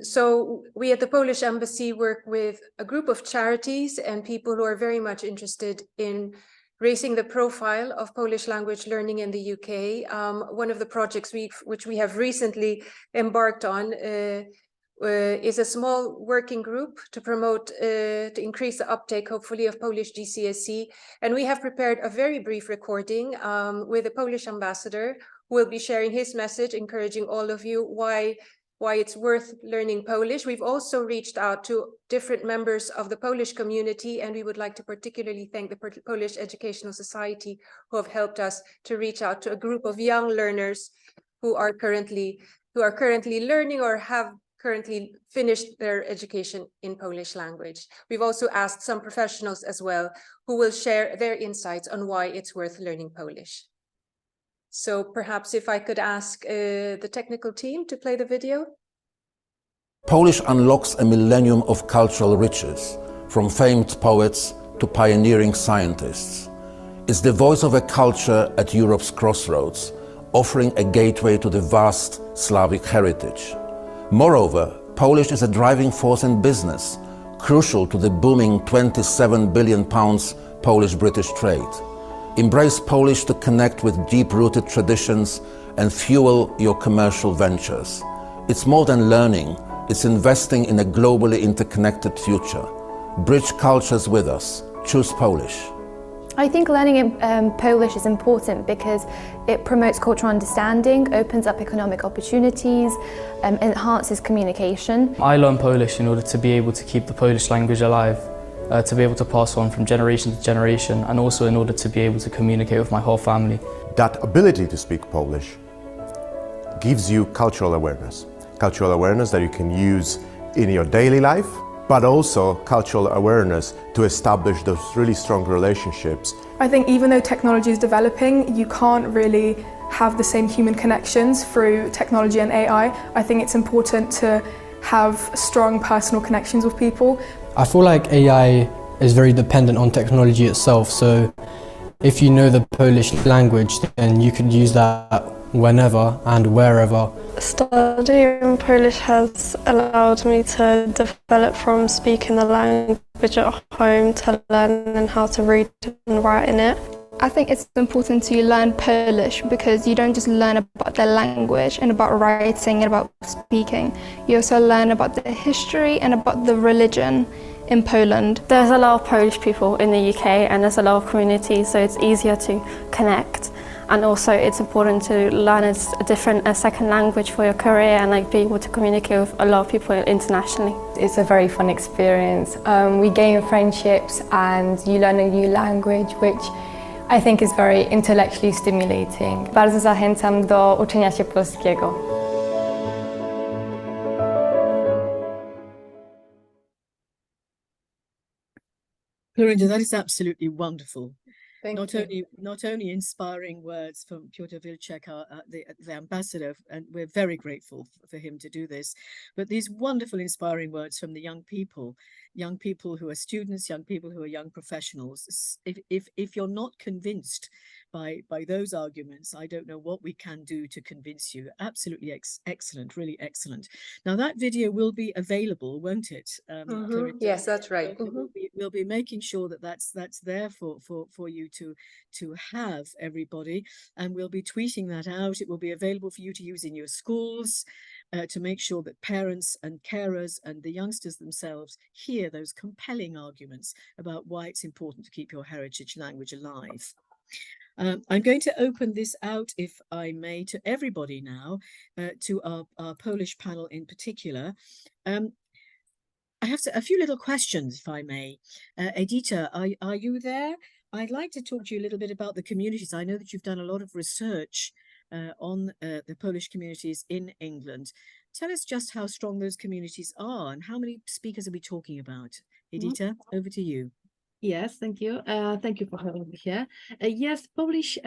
So we at the Polish Embassy work with a group of charities and people who are very much interested in raising the profile of Polish language learning in the UK. One of the projects which we have recently embarked on is a small working group to promote, to increase the uptake, hopefully, of Polish GCSE. And we have prepared a very brief recording with a Polish ambassador who will be sharing his message, encouraging all of you why it's worth learning Polish. We've also reached out to different members of the Polish community, and we would like to particularly thank the Polish Educational Society, who have helped us to reach out to a group of young learners who are currently learning or have currently finished their education in Polish language. We've also asked some professionals as well, who will share their insights on why it's worth learning Polish. So perhaps if I could ask the technical team to play the video. Polish unlocks a millennium of cultural riches, from famed poets to pioneering scientists. It's the voice of a culture at Europe's crossroads, offering a gateway to the vast Slavic heritage. Moreover, Polish is a driving force in business, crucial to the booming £27 billion Polish-British trade. Embrace Polish to connect with deep-rooted traditions and fuel your commercial ventures. It's more than learning, it's investing in a globally interconnected future. Bridge cultures with us. Choose Polish. I think learning Polish is important because it promotes cultural understanding, opens up economic opportunities, enhances communication. I learn Polish in order to be able to keep the Polish language alive. To be able to pass on from generation to generation, and also in order to be able to communicate with my whole family. That ability to speak Polish gives you cultural awareness that you can use in your daily life, but also cultural awareness to establish those really strong relationships. I think even though technology is developing, you can't really have the same human connections through technology and AI. I think it's important to have strong personal connections with people. I feel like AI is very dependent on technology itself, so if you know the Polish language, then you could use that whenever and wherever. Studying Polish has allowed me to develop from speaking the language at home to learning how to read and write in it. I think it's important to learn Polish because you don't just learn about the language and about writing and about speaking. You also learn about the history and about the religion in Poland. There's a lot of Polish people in the UK and there's a lot of communities, so it's easier to connect. And also it's important to learn a second language for your career and be able to communicate with a lot of people internationally. It's a very fun experience. We gain friendships and you learn a new language, which I think is very intellectually stimulating. Bardzo zachęcam do uczenia się polskiego. Florinda, that is absolutely wonderful. Thank you. Not only inspiring words from Piotr Wilczek, the ambassador, and we're very grateful for him to do this, but these wonderful inspiring words from the young people who are students, young people who are young professionals. If you're not convinced by those arguments, I don't know what we can do to convince you. Absolutely excellent, really excellent. Now that video will be available, won't it? Yes, that's right. We'll be making sure that that's there for you to have, everybody, and we'll be tweeting that out. It will be available for you to use in your schools, to make sure that parents and carers and the youngsters themselves hear those compelling arguments about why it's important to keep your heritage language alive. I'm going to open this out, if I may, to everybody now, to our Polish panel in particular. I have a few little questions, if I may. Edita, are you there? I'd like to talk to you a little bit about the communities. I know that you've done a lot of research on the Polish communities in England. Tell us just how strong those communities are and how many speakers are we talking about? Edita, over to you. Yes, thank you. Thank you for having me here. Yes, Poles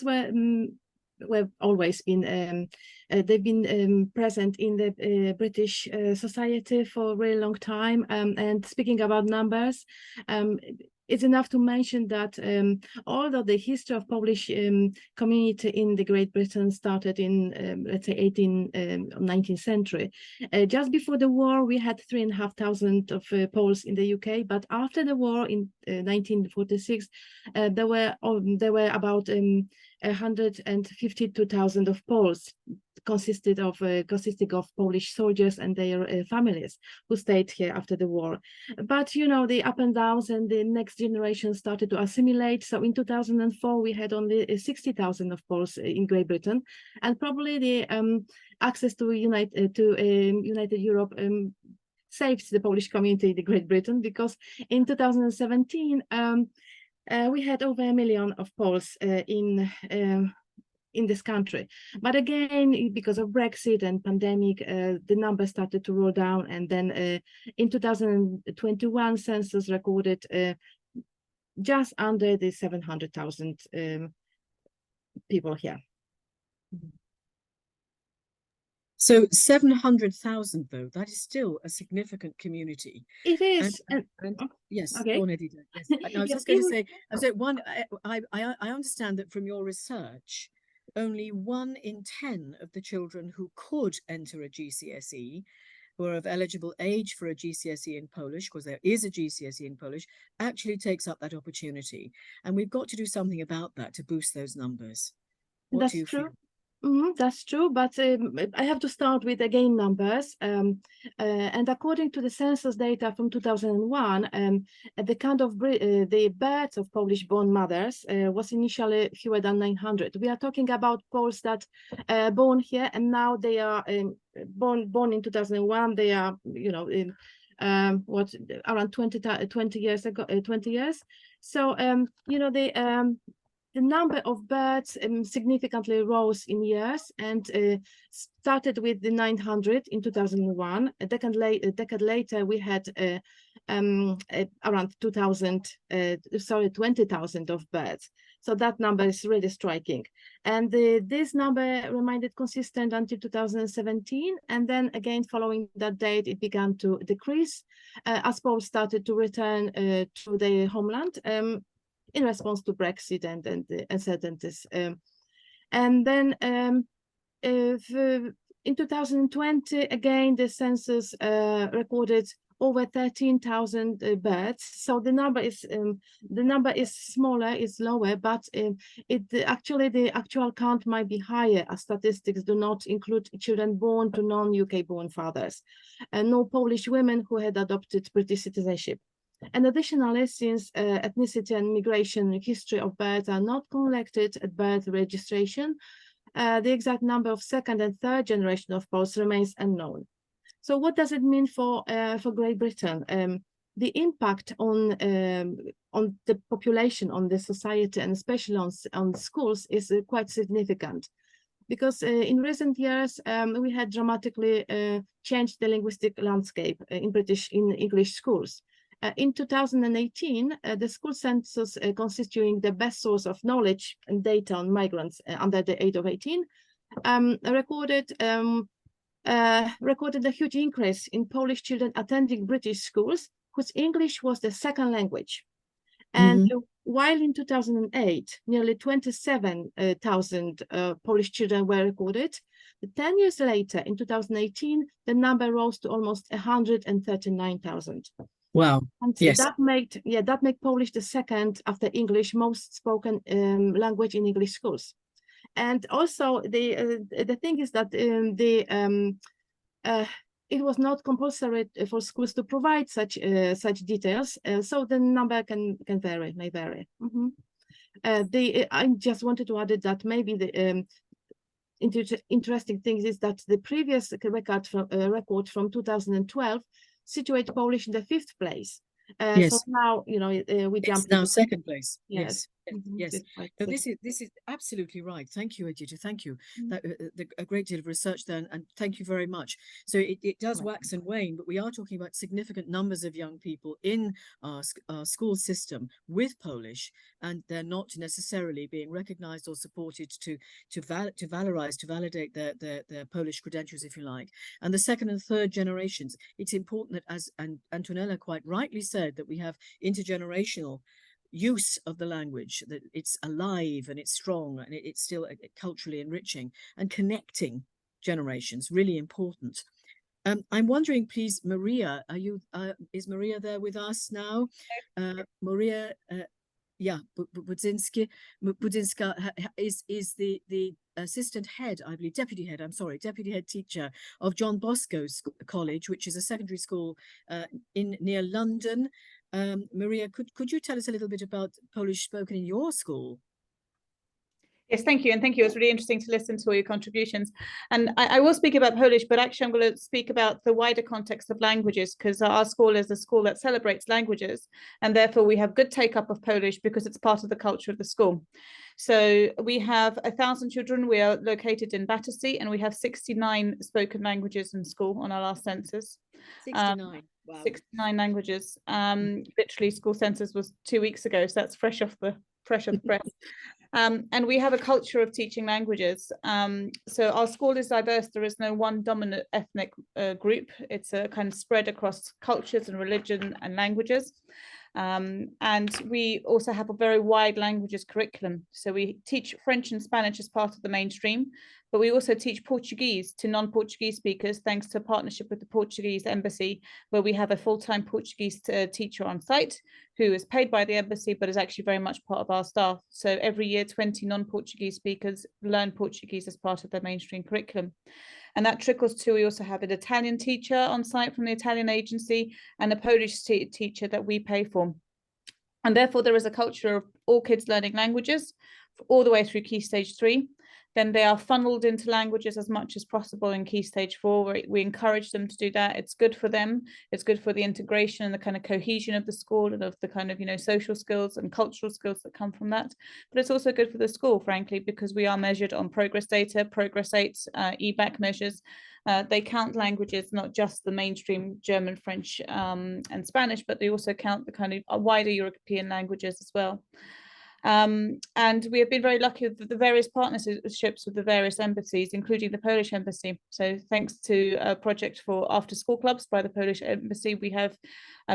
were always been they've been present in the British society for a really long time. And speaking about numbers, it's enough to mention that although the history of Polish community in the Great Britain started in, let's say, 19th century, just before the war, we had 3,500 of Poles in the UK. But after the war in 1946, there were about 152,000 of Poles, consisting of Polish soldiers and their families who stayed here after the war. But you know, the up and downs, and the next generation started to assimilate. So in 2004 we had only 60,000 of Poles in Great Britain, and probably the access to United Europe saved the Polish community in the Great Britain, because in 2017 we had over 1 million of Poles in this country. But again, because of Brexit and pandemic, the numbers started to roll down. And then in 2021, census recorded just under the 700,000 people here. So 700,000, though, that is still a significant community. It is. And yes, okay. go on, Edita. Yes. I was just going to say, I understand that from your research, only 1 in 10 of the children who could enter a GCSE, who are of eligible age for a GCSE in Polish, because there is a GCSE in Polish, actually takes up that opportunity. And we've got to do something about that to boost those numbers. What do you feel? That's true, but I have to start with again numbers. And according to the census data from 2001, the count of the births of Polish-born mothers was initially fewer than 900. We are talking about Poles that born here, and now they are born in 2001. They are, you know, around 20 years ago, 20 years. So you know, the number of births significantly rose in years, and started with the 900 in 2001. A decade later, we had around 20,000 of births. So that number is really striking. And this number remained consistent until 2017. And then again, following that date, it began to decrease as Poles started to return to their homeland in response to Brexit and the uncertainties. And then in 2020, again, the census recorded over 13,000 births. So the number is smaller, is lower, but actually the actual count might be higher, as statistics do not include children born to non-UK born fathers, and no Polish women who had adopted British citizenship. And additionally, since ethnicity and migration history of birth are not collected at birth registration, the exact number of second and third generation of Poles remains unknown. So what does it mean for Great Britain? The impact on the population, on the society, and especially on schools is quite significant. Because in recent years, we had dramatically changed the linguistic landscape in English schools. In 2018, the school census constituting the best source of knowledge and data on migrants under the age of 18 recorded a huge increase in Polish children attending British schools, whose English was the second language. And while in 2008, nearly 27,000 Polish children were recorded, 10 years later, in 2018, the number rose to almost 139,000. Wow. And yes. that made Polish the second after English most spoken language in English schools. And also the thing is that it was not compulsory for schools to provide such details, so the number may vary. I just wanted to add that maybe the interesting thing is that the previous record from 2012 situate Polish in the 5th place. Yes. So now, we jump. It's now second place. Yes. Yes. No, this is absolutely right. Thank you, Edita. Thank you. A great deal of research there, and thank you very much. So it does wax and wane, but we are talking about significant numbers of young people in our school system with Polish, and they're not necessarily being recognised or supported to validate their Polish credentials, if you like. And the second and third generations, it's important that, as Antonella quite rightly said, that we have intergenerational use of the language, that it's alive and it's strong and it's still culturally enriching and connecting generations, really important. I'm wondering, please, Maria, is Maria there with us now? Maria, Budzinska is the assistant head, I believe, deputy head teacher of John Bosco College, which is a secondary school near London. Maria, could you tell us a little bit about Polish spoken in your school? Yes, thank you. And thank you. It was really interesting to listen to all your contributions. And I will speak about Polish, but actually I'm going to speak about the wider context of languages, because our school is a school that celebrates languages. And therefore we have good take up of Polish because it's part of the culture of the school. So we have 1,000 children. We are located in Battersea, and we have 69 spoken languages in school on our last census. 69. Wow. 69 languages. Literally school census was 2 weeks ago, so that's fresh off the press. And we have a culture of teaching languages. So our school is diverse. There is no one dominant ethnic group. It's a kind of spread across cultures and religion and languages. And we also have a very wide languages curriculum. So we teach French and Spanish as part of the mainstream, but we also teach Portuguese to non-Portuguese speakers, thanks to a partnership with the Portuguese Embassy, where we have a full-time Portuguese teacher on site who is paid by the embassy, but is actually very much part of our staff. So every year, 20 non-Portuguese speakers learn Portuguese as part of their mainstream curriculum. And that trickles to, we also have an Italian teacher on site from the Italian agency and a Polish teacher that we pay for. And therefore there is a culture of all kids learning languages all the way through Key Stage 3. Then they are funneled into languages as much as possible in Key Stage 4, where we encourage them to do that. It's good for them. It's good for the integration and the kind of cohesion of the school and of the kind of, social skills and cultural skills that come from that. But it's also good for the school, frankly, because we are measured on progress data, progress 8, EBacc measures. They count languages, not just the mainstream German, French, and Spanish, but they also count the kind of wider European languages as well. And we have been very lucky with the various partnerships with the various embassies, including the Polish embassy. So thanks to a project for after school clubs by the Polish embassy, we have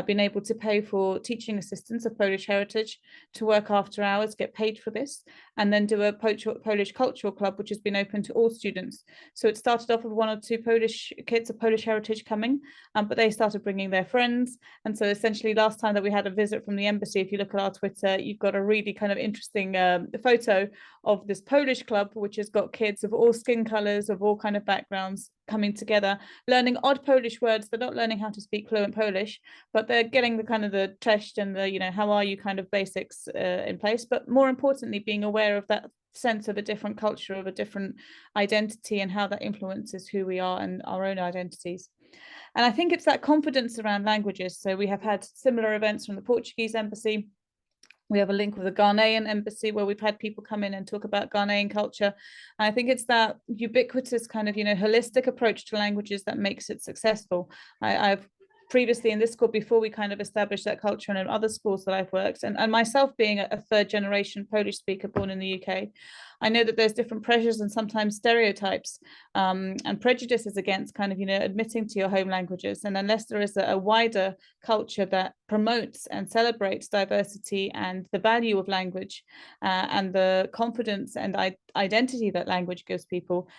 been able to pay for teaching assistants of Polish heritage to work after hours, get paid for this, and then do a Polish cultural club, which has been open to all students. So it started off with 1 or 2 Polish kids of Polish heritage coming, but they started bringing their friends. And so essentially last time that we had a visit from the embassy, if you look at our Twitter, you've got a really kind of interesting photo of this Polish club, which has got kids of all skin colors, of all kind of backgrounds, coming together, learning odd Polish words. They're not learning how to speak fluent Polish, but they're getting the kind of the cześć and the, how are you kind of basics in place. But more importantly, being aware of that sense of a different culture, of a different identity, and how that influences who we are and our own identities. And I think it's that confidence around languages. So we have had similar events from the Portuguese embassy. We have a link with the Ghanaian embassy where we've had people come in and talk about Ghanaian culture. And I think it's that ubiquitous kind of, holistic approach to languages that makes it successful. I've previously in this school, before we kind of established that culture, and in other schools that I've worked, and myself being a third generation Polish speaker born in the UK, I know that there's different pressures and sometimes stereotypes and prejudices against kind of, you know, admitting to your home languages. And unless there is a wider culture that promotes and celebrates diversity and the value of language and the confidence and identity that language gives people,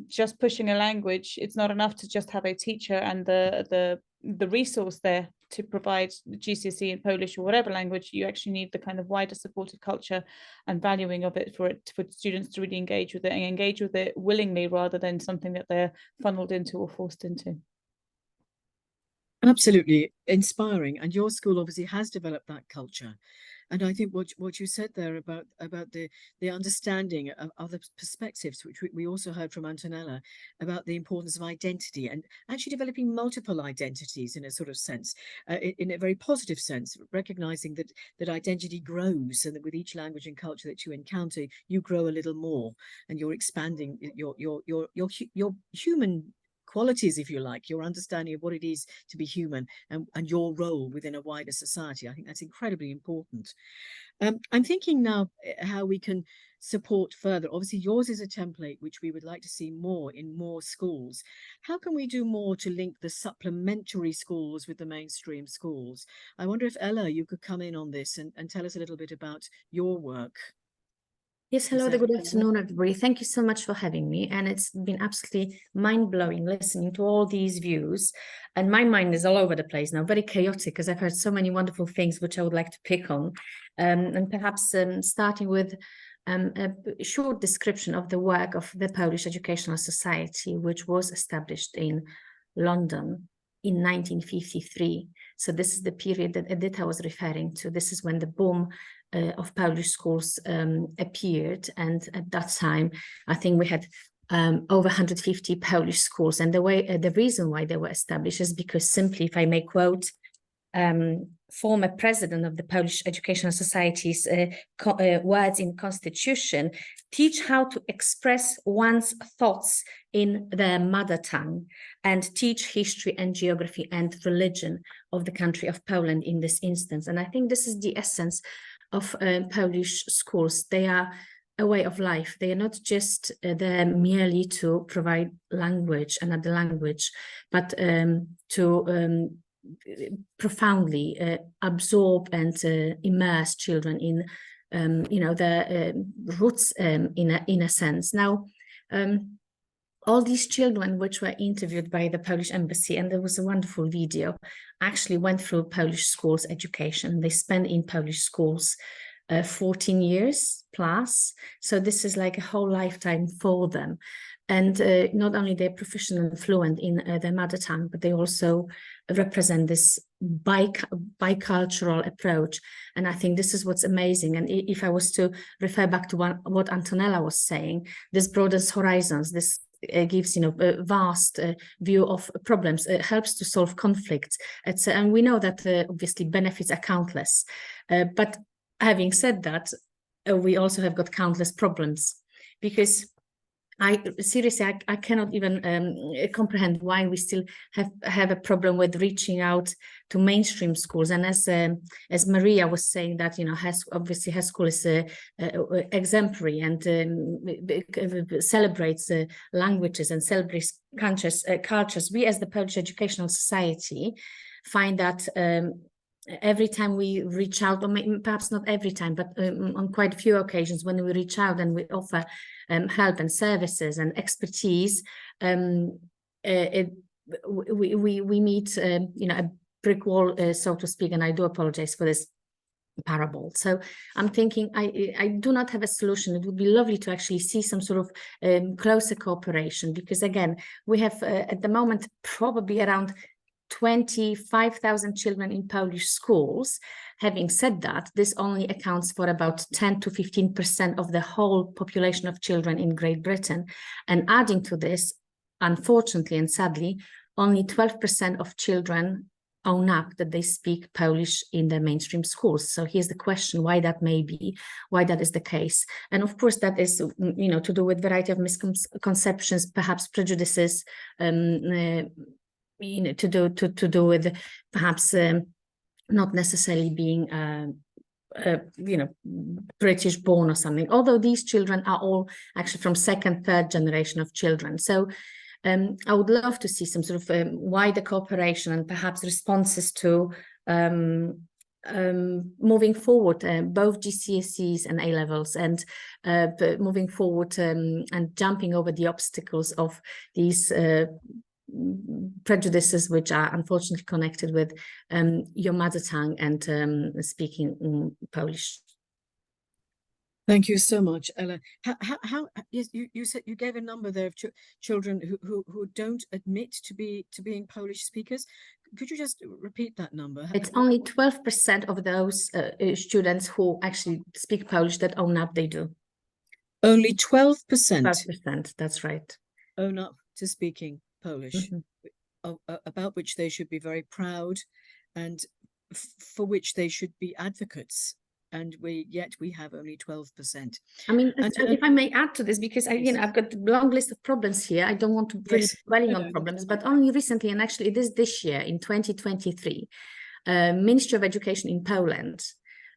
just pushing a language, it's not enough to just have a teacher and the resource there to provide GCSE in Polish or whatever language. You actually need the kind of wider supported culture and valuing of it for students to really engage with it, and engage with it willingly rather than something that they're funneled into or forced into. Absolutely inspiring, and your school obviously has developed that culture. And I think what you said there about the understanding of other perspectives, which we also heard from Antonella, about the importance of identity and actually developing multiple identities in a sort of sense, in a very positive sense, recognizing that identity grows, and that with each language and culture that you encounter, you grow a little more, and you're expanding your human qualities, if you like, your understanding of what it is to be human, and your role within a wider society. I think that's incredibly important. I'm thinking now how we can support further. Obviously, yours is a template which we would like to see more in more schools. How can we do more to link the supplementary schools with the mainstream schools? I wonder if Ella, you could come in on this and tell us a little bit about your work. Yes, hello there, good afternoon, everybody. Thank you so much for having me. And it's been absolutely mind-blowing listening to all these views. And my mind is all over the place now, very chaotic, because I've heard so many wonderful things which I would like to pick on. And perhaps starting with a short description of the work of the Polish Educational Society, which was established in London in 1953. So this is the period that Edyta was referring to. This is when the boom of Polish schools appeared, and at that time I think we had over 150 Polish schools, and the reason why they were established is because, simply, if I may quote former president of the Polish Educational Society's words in Constitution, teach how to express one's thoughts in their mother tongue, and teach history and geography and religion of the country of Poland in this instance. And I think this is the essence of Polish schools. They are a way of life. They are not just there merely to provide language, another language, but to profoundly absorb and immerse children in, their roots in a sense. Now, all these children which were interviewed by the Polish embassy, and there was a wonderful video, actually went through Polish schools education. They spent in Polish schools 14 years plus. So this is like a whole lifetime for them. And not only they're proficient and fluent in their mother tongue, but they also represent this bicultural approach. And I think this is what's amazing. And if I was to refer back to what Antonella was saying, this broadens horizons. This gives, a vast view of problems. It helps to solve conflicts. And we know that obviously benefits are countless. But having said that, we also have got countless problems, because I cannot even comprehend why we still have a problem with reaching out to mainstream schools. And as Maria was saying, that her school is exemplary and celebrates languages and celebrates cultures. We, as the Polish Educational Society, find that every time we reach out, or perhaps not every time, but on quite a few occasions, when we reach out and we offer help and services and expertise, we meet a brick wall, so to speak. And I do apologize for this parable. So I'm thinking I do not have a solution. It would be lovely to actually see some sort of closer cooperation, because again, we have at the moment probably around 25,000 children in Polish schools. Having said that, this only accounts for about 10 to 15% of the whole population of children in Great Britain. And adding to this, unfortunately and sadly, only 12% of children own up that they speak Polish in their mainstream schools. So here's the question, why that may be, why that is the case. And of course, that is, to do with a variety of misconceptions, perhaps prejudices, to do with perhaps not necessarily being British born or something, although these children are all actually from second, third generation of children. So I would love to see some sort of wider cooperation and perhaps responses to moving forward, both GCSEs and A-levels, and moving forward and jumping over the obstacles of these prejudices which are unfortunately connected with your mother tongue and speaking Polish. Thank you so much, Ella. How yes, you said you gave a number there of children who don't admit to being Polish speakers. Could you just repeat that number? It's only 12% of those students who actually speak Polish that own up they do. Only 12%. 12%, that's right. Own up to speaking Polish, about which they should be very proud, and for which they should be advocates. And yet we have only 12%. I mean, if I may add to this, because I've got a long list of problems here. I don't want to really dwelling on problems, but only recently, and actually it is this year in 2023, Ministry of Education in Poland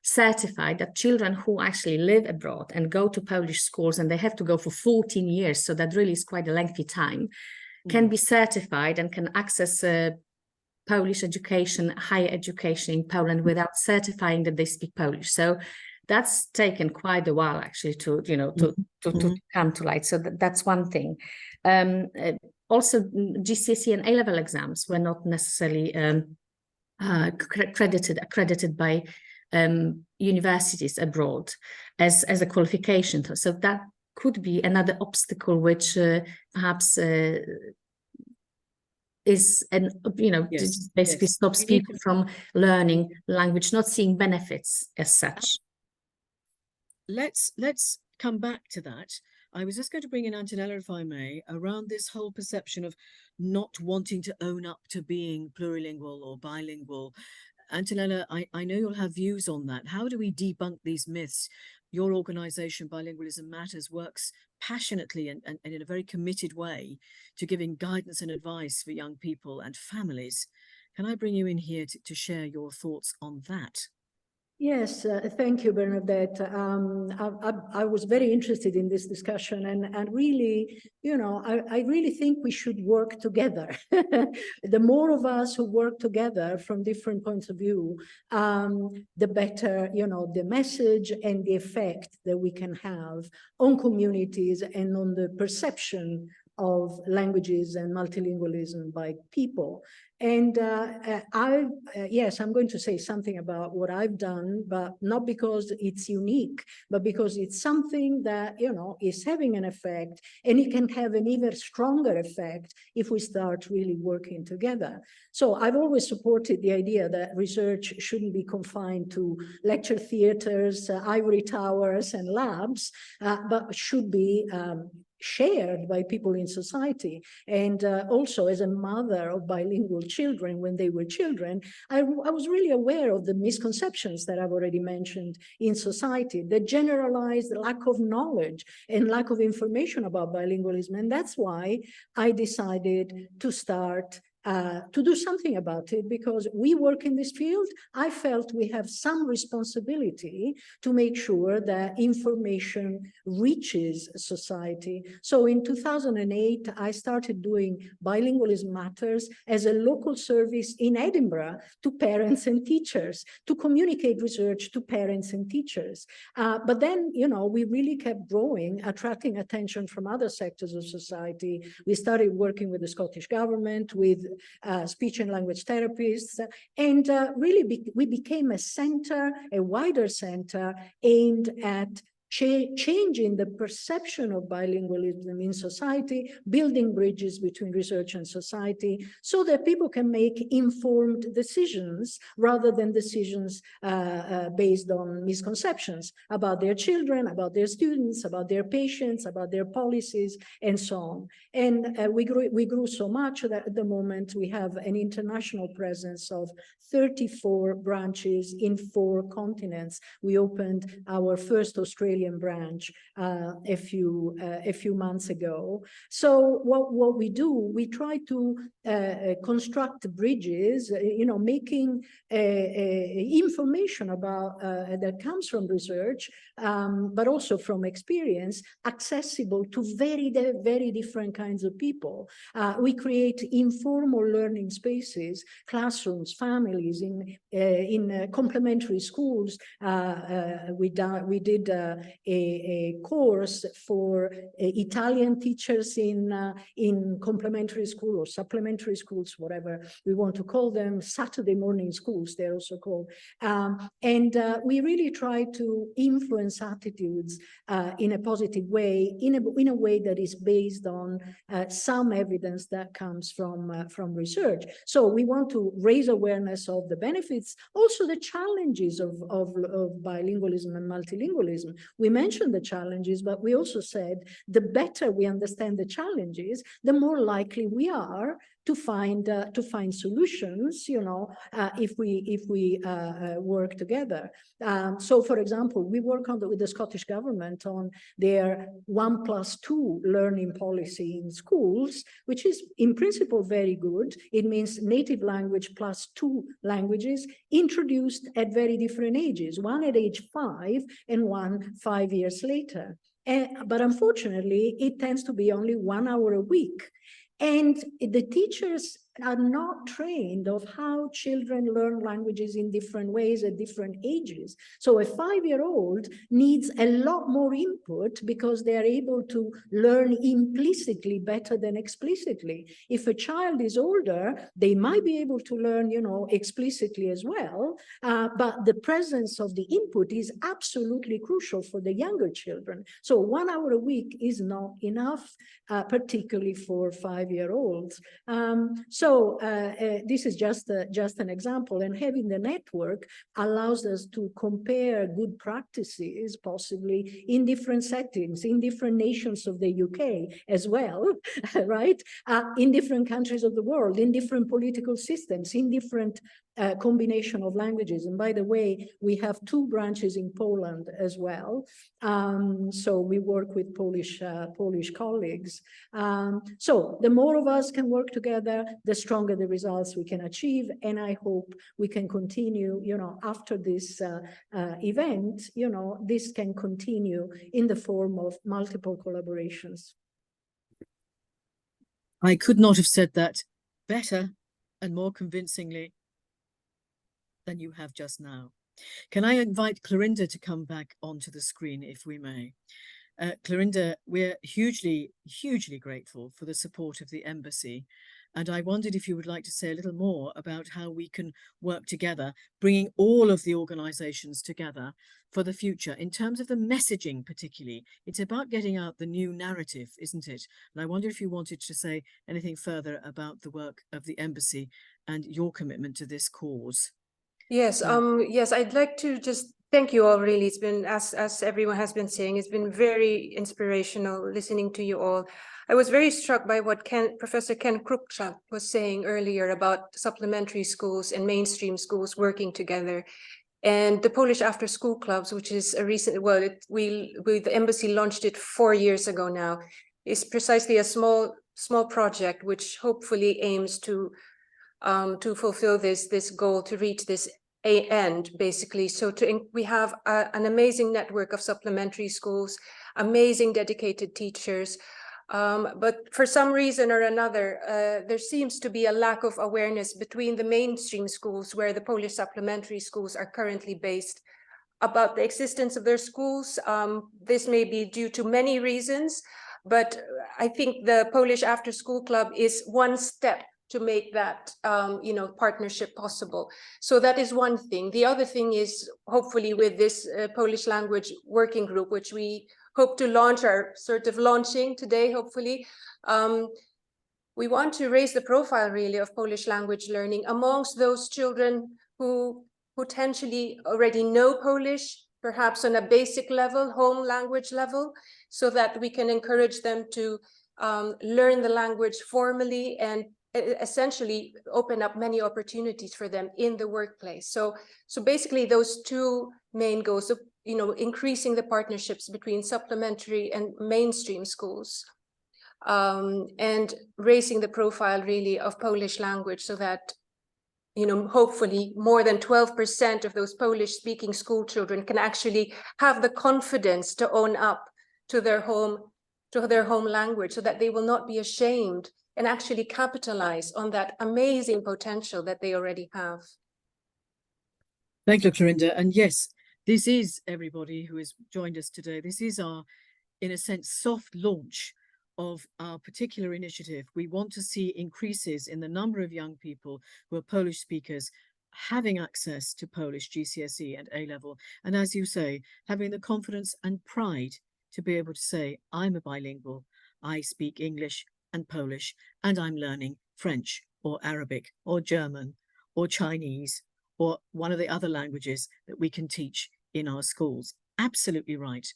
certified that children who actually live abroad and go to Polish schools, and they have to go for 14 years, so that really is quite a lengthy time, can be certified and can access Polish education, higher education in Poland without certifying that they speak Polish. So that's taken quite a while actually to come to light. So that's one thing. Also, GCSE and A-level exams were not necessarily accredited by universities abroad as a qualification. So that could be another obstacle which perhaps is, and basically stops people from learning language, not seeing benefits as such. Let's come back to that. I was just going to bring in Antonella, if I may, around this whole perception of not wanting to own up to being plurilingual or bilingual. Antonella, I know you'll have views on that. How do we debunk these myths? Your organization, Bilingualism Matters, works passionately and in a very committed way to giving guidance and advice for young people and families. Can I bring you in here to share your thoughts on that? Yes, thank you, Bernadette. I was very interested in this discussion, and really, I really think we should work together. The more of us who work together from different points of view, the better, the message and the effect that we can have on communities and on the perception of languages and multilingualism by people. And yes, I'm going to say something about what I've done, but not because it's unique, but because it's something that, is having an effect, and it can have an even stronger effect if we start really working together. So I've always supported the idea that research shouldn't be confined to lecture theaters, ivory towers, and labs, but should be shared by people in society. And also, as a mother of bilingual children, when they were children, I was really aware of the misconceptions that I've already mentioned in society, the generalized lack of knowledge and lack of information about bilingualism. And that's why I decided to start to do something about it, because we work in this field. I felt we have some responsibility to make sure that information reaches society. So in 2008, I started doing Bilingualism Matters as a local service in Edinburgh to parents and teachers, to communicate research to parents and teachers. But then, we really kept growing, attracting attention from other sectors of society. We started working with the Scottish government, with speech and language therapists, and really we became a center, a wider center aimed at changing the perception of bilingualism in society, building bridges between research and society, so that people can make informed decisions rather than decisions based on misconceptions about their children, about their students, about their patients, about their policies, and so on. And we grew so much that at the moment we have an international presence of 34 branches in 4 continents. We opened our first Australian European branch a few months ago. So what we do, we try to construct bridges, making information about that comes from research, but also from experience, accessible to very different kinds of people. We create informal learning spaces, classrooms, families, in complementary schools. We did a course for Italian teachers in complementary school or supplementary schools, whatever we want to call them, Saturday morning schools, they're also called. And we really try to influence attitudes in a positive way, in a way that is based on some evidence that comes from research. So we want to raise awareness of the benefits, also the challenges of bilingualism and multilingualism. We mentioned the challenges, but we also said the better we understand the challenges, the more likely we are to find solutions, if we work together. So, for example, we work with the Scottish government on their 1+2 learning policy in schools, which is in principle very good. It means native language plus 2 languages introduced at very different ages, one at age 5 and one 5 years later. But unfortunately, it tends to be only 1 hour a week. And the teachers are not trained of how children learn languages in different ways at different ages. So a 5-year-old needs a lot more input because they are able to learn implicitly better than explicitly. If a child is older, they might be able to learn, explicitly as well, but the presence of the input is absolutely crucial for the younger children. So 1 hour a week is not enough, particularly for 5-year-olds. So this is just an example, and having the network allows us to compare good practices, possibly in different settings, in different nations of the UK as well, right? In different countries of the world, in different political systems, in different combination of languages. And by the way, we have 2 branches in Poland as well. So we work with Polish colleagues. So the more of us can work together, the stronger the results we can achieve. And I hope we can continue, after this event, this can continue in the form of multiple collaborations. I could not have said that better and more convincingly than you have just now. Can I invite Clorinda to come back onto the screen, if we may? Clorinda, we're hugely grateful for the support of the embassy. And I wondered if you would like to say a little more about how we can work together, bringing all of the organizations together for the future in terms of the messaging, particularly. It's about getting out the new narrative, isn't it? And I wonder if you wanted to say anything further about the work of the embassy and your commitment to this cause. Yes, yes, I'd like to just thank you all, really. It's been, as everyone has been saying, it's been very inspirational listening to you all. I was very struck by what Professor Ken Krupczak was saying earlier about supplementary schools and mainstream schools working together. And the Polish After School Clubs, which is a recent, the embassy launched it 4 years ago now, is precisely a small project which hopefully aims to fulfill this goal, to reach this end, basically. So we have an amazing network of supplementary schools, amazing dedicated teachers, but for some reason or another, there seems to be a lack of awareness between the mainstream schools, where the Polish supplementary schools are currently based, about the existence of their schools. This may be due to many reasons, but I think the Polish After School Club is one step to make that partnership possible. So that is one thing. The other thing is, hopefully with this Polish language working group, which we hope to launch, are sort of launching today, hopefully, we want to raise the profile really of Polish language learning amongst those children who potentially already know Polish, perhaps on a basic level, home language level, so that we can encourage them to learn the language formally and essentially open up many opportunities for them in the workplace. So basically those 2 main goals. increasing the partnerships between supplementary and mainstream schools, and raising the profile really of Polish language so that, hopefully more than 12% of those Polish-speaking school children can actually have the confidence to own up to their home language, so that they will not be ashamed and actually capitalize on that amazing potential that they already have. Thank you, Clorinda. And yes, this is, everybody who has joined us today, this is our, in a sense, soft launch of our particular initiative. We want to see increases in the number of young people who are Polish speakers having access to Polish GCSE and A-level. And as you say, having the confidence and pride to be able to say, I'm a bilingual, I speak English and Polish, and I'm learning French or Arabic or German or Chinese or one of the other languages that we can teach in our schools. Absolutely right.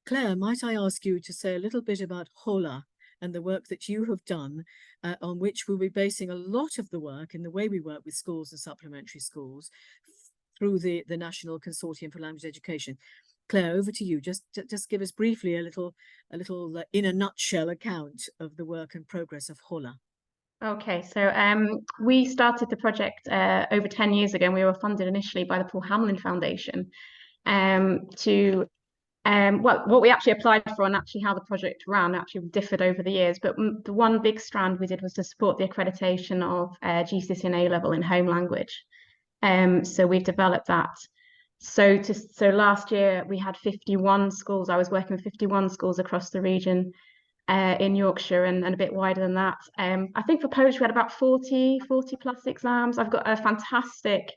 Claire, might I ask you to say a little bit about HOLA and the work that you have done, on which we'll be basing a lot of the work in the way we work with schools and supplementary schools through the National Consortium for Language Education. Claire, over to you. Just give us briefly a little in a nutshell account of the work and progress of HOLA. Okay, so we started the project over 10 years ago, and we were funded initially by the Paul Hamlin Foundation what we actually applied for and actually how the project ran actually differed over the years. But the one big strand we did was to support the accreditation of GCSE and A-level in home language. So we've developed that. So last year we had 51 schools. I was working with 51 schools across the region in Yorkshire and a bit wider than that. I think for Polish we had about 40 plus exams. I've got a fantastic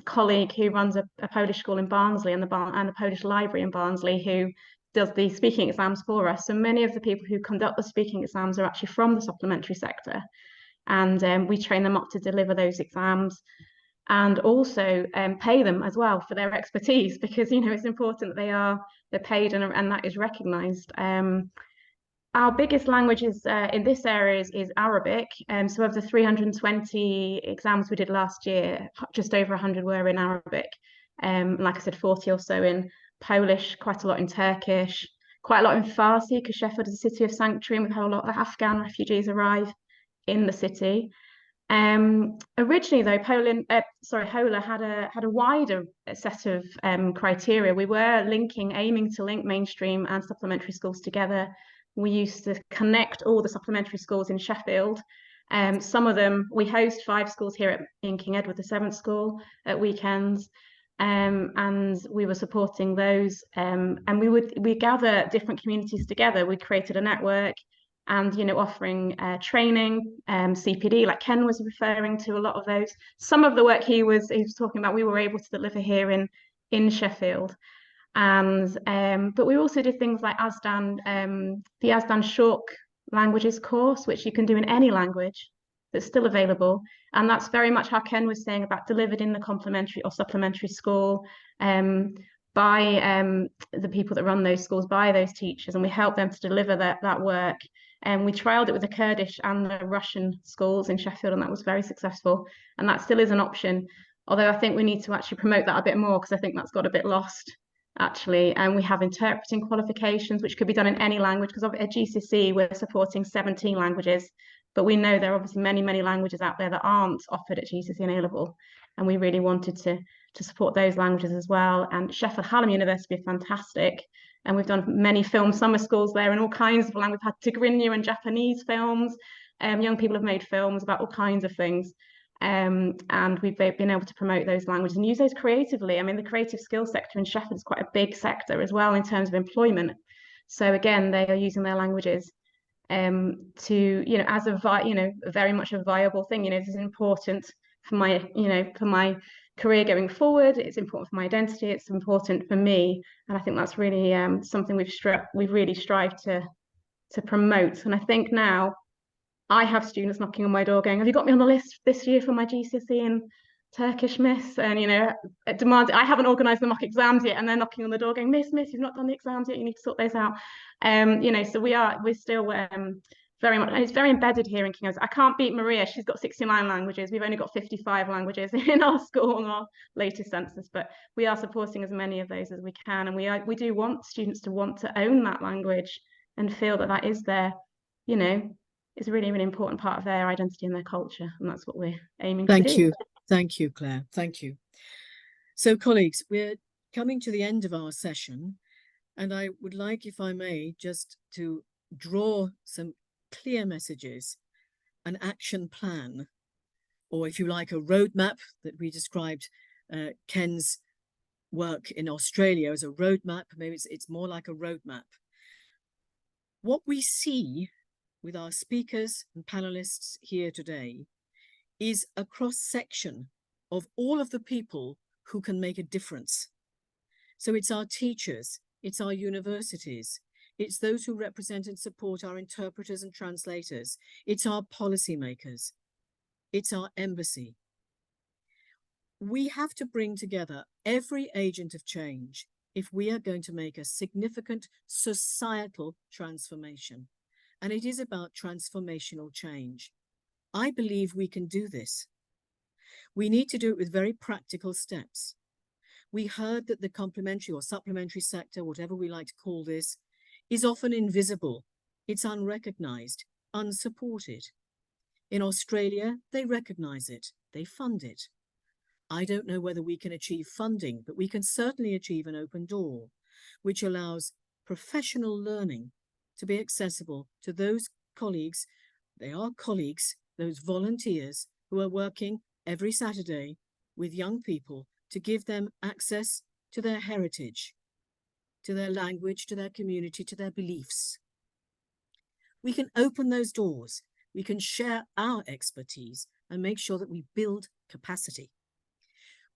colleague who runs a Polish school in Barnsley and a Polish library in Barnsley who does the speaking exams for us. So many of the people who conduct the speaking exams are actually from the supplementary sector, and we train them up to deliver those exams and also pay them as well for their expertise, because it's important that they're paid and that is recognised. Our biggest languages in this area is Arabic. So of the 320 exams we did last year, just over 100 were in Arabic. Like I said, 40 or so in Polish, quite a lot in Turkish, quite a lot in Farsi, because Sheffield is a city of sanctuary and we've had a lot of Afghan refugees arrive in the city. Originally though, HOLA had a wider set of criteria. We were aiming to link mainstream and supplementary schools together. We used to connect all the supplementary schools in Sheffield. Some of them, we host 5 schools here in King Edward, the 7th school, at weekends, and we were supporting those. And we gather different communities together. We created a network, and offering training, CPD, like Ken was referring to, a lot of those. Some of the work he was talking about, we were able to deliver here in Sheffield. And but we also did things like the Asdan Shork languages course, which you can do in any language that's still available. And that's very much how Ken was saying about delivered in the complementary or supplementary school by the people that run those schools, by those teachers, and we help them to deliver that work. And we trialed it with the Kurdish and the Russian schools in Sheffield, and that was very successful. And that still is an option, although I think we need to actually promote that a bit more, because I think that's got a bit lost actually. And we have interpreting qualifications, which could be done in any language, because at GCSE we're supporting 17 languages, but we know there are obviously many languages out there that aren't offered at GCSE and A-level, and we really wanted to support those languages as well. And Sheffield Hallam University are fantastic, and we've done many film summer schools there in all kinds of languages. We've had Tigrinya and Japanese films. Young people have made films about all kinds of things. And we've been able to promote those languages and use those creatively. I mean, the creative skills sector in Sheffield is quite a big sector as well in terms of employment. So again, they are using their languages to, as very much a viable thing. This is important for my career going forward. It's important for my identity. It's important for me, and I think that's really something we've really strived to promote. And I think now I have students knocking on my door going, have you got me on the list this year for my GCSE in Turkish, miss? And, I haven't organised the mock exams yet, and they're knocking on the door going, miss, you've not done the exams yet, you need to sort those out. So we're still very much, it's very embedded here in King. I can't beat Maria. She's got 69 languages. We've only got 55 languages in our school on our latest census, but we are supporting as many of those as we can. And we do want students to want to own that language and feel that that is their, you know, is a really, really important part of their identity and their culture. And that's what we're aiming to do. Thank you. Thank you, Claire. Thank you. So, colleagues, we're coming to the end of our session, and I would like, if I may, just to draw some clear messages, an action plan, or if you like, a roadmap that we described Ken's work in Australia as a roadmap. Maybe it's more like a roadmap. What we see with our speakers and panelists here today is a cross-section of all of the people who can make a difference. So it's our teachers, it's our universities, it's those who represent and support our interpreters and translators, it's our policymakers, it's our embassy. We have to bring together every agent of change if we are going to make a significant societal transformation. And it is about transformational change. I believe we can do this. We need to do it with very practical steps. We heard that the complementary or supplementary sector, whatever we like to call this, is often invisible. It's unrecognized, unsupported. In Australia, they recognize it, they fund it. I don't know whether we can achieve funding, but we can certainly achieve an open door, which allows professional learning to be accessible to those colleagues, they are colleagues, those volunteers who are working every Saturday with young people to give them access to their heritage, to their language, to their community, to their beliefs. We can open those doors. We can share our expertise and make sure that we build capacity.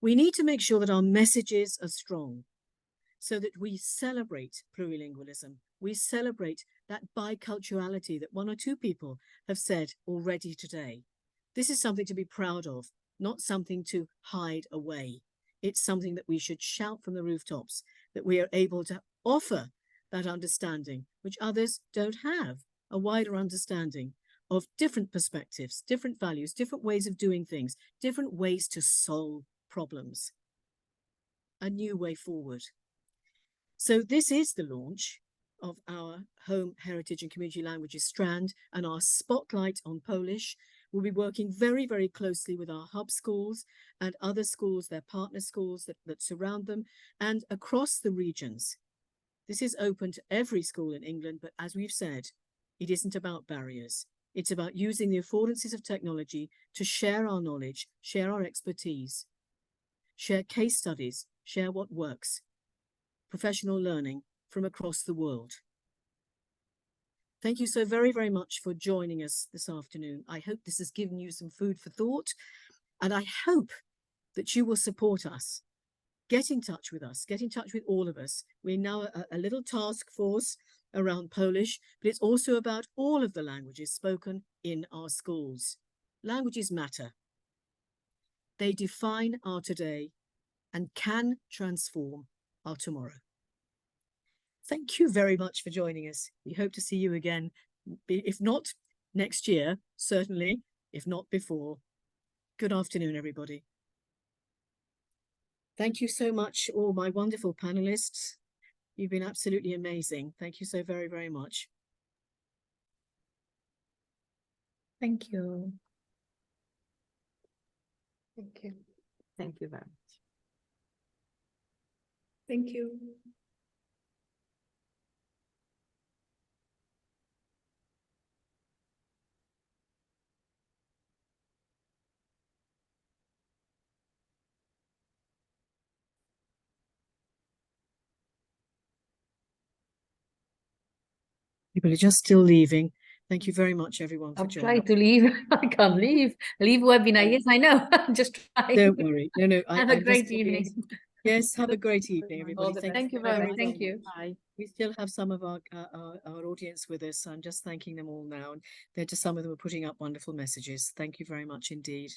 We need to make sure that our messages are strong so that we celebrate plurilingualism. We celebrate that biculturality that one or two people have said already today. This is something to be proud of, not something to hide away. It's something that we should shout from the rooftops, that we are able to offer that understanding, which others don't have, a wider understanding of different perspectives, different values, different ways of doing things, different ways to solve problems, a new way forward. So this is the launch of our Home, Heritage and Community Languages strand, and our spotlight on Polish. We'll be working very, very closely with our hub schools and other schools, their partner schools that surround them, and across the regions. This is open to every school in England, but as we've said, it isn't about barriers. It's about using the affordances of technology to share our knowledge, share our expertise, share case studies, share what works, professional learning from across the world. Thank you so very, very much for joining us this afternoon. I hope this has given you some food for thought, and I hope that you will support us. Get in touch with us, get in touch with all of us. We're now a little task force around Polish, but it's also about all of the languages spoken in our schools. Languages matter. They define our today and can transform our tomorrow. Thank you very much for joining us. We hope to see you again, if not next year, certainly, if not before. Good afternoon, everybody. Thank you so much, all my wonderful panelists. You've been absolutely amazing. Thank you so very, very much. Thank you. Thank you. Thank you very much. Thank you. People are just still leaving. Thank you very much, everyone, for I'm joining. trying to leave. I can't leave. Leave webinar. Yes, I know. I'm just trying. Don't worry. No, Have a great evening. Yes, have a great evening, everybody. Thank you very much. Thank you. Bye. We still have some of our audience with us. I'm just thanking them all now. And they're just some of them are putting up wonderful messages. Thank you very much indeed.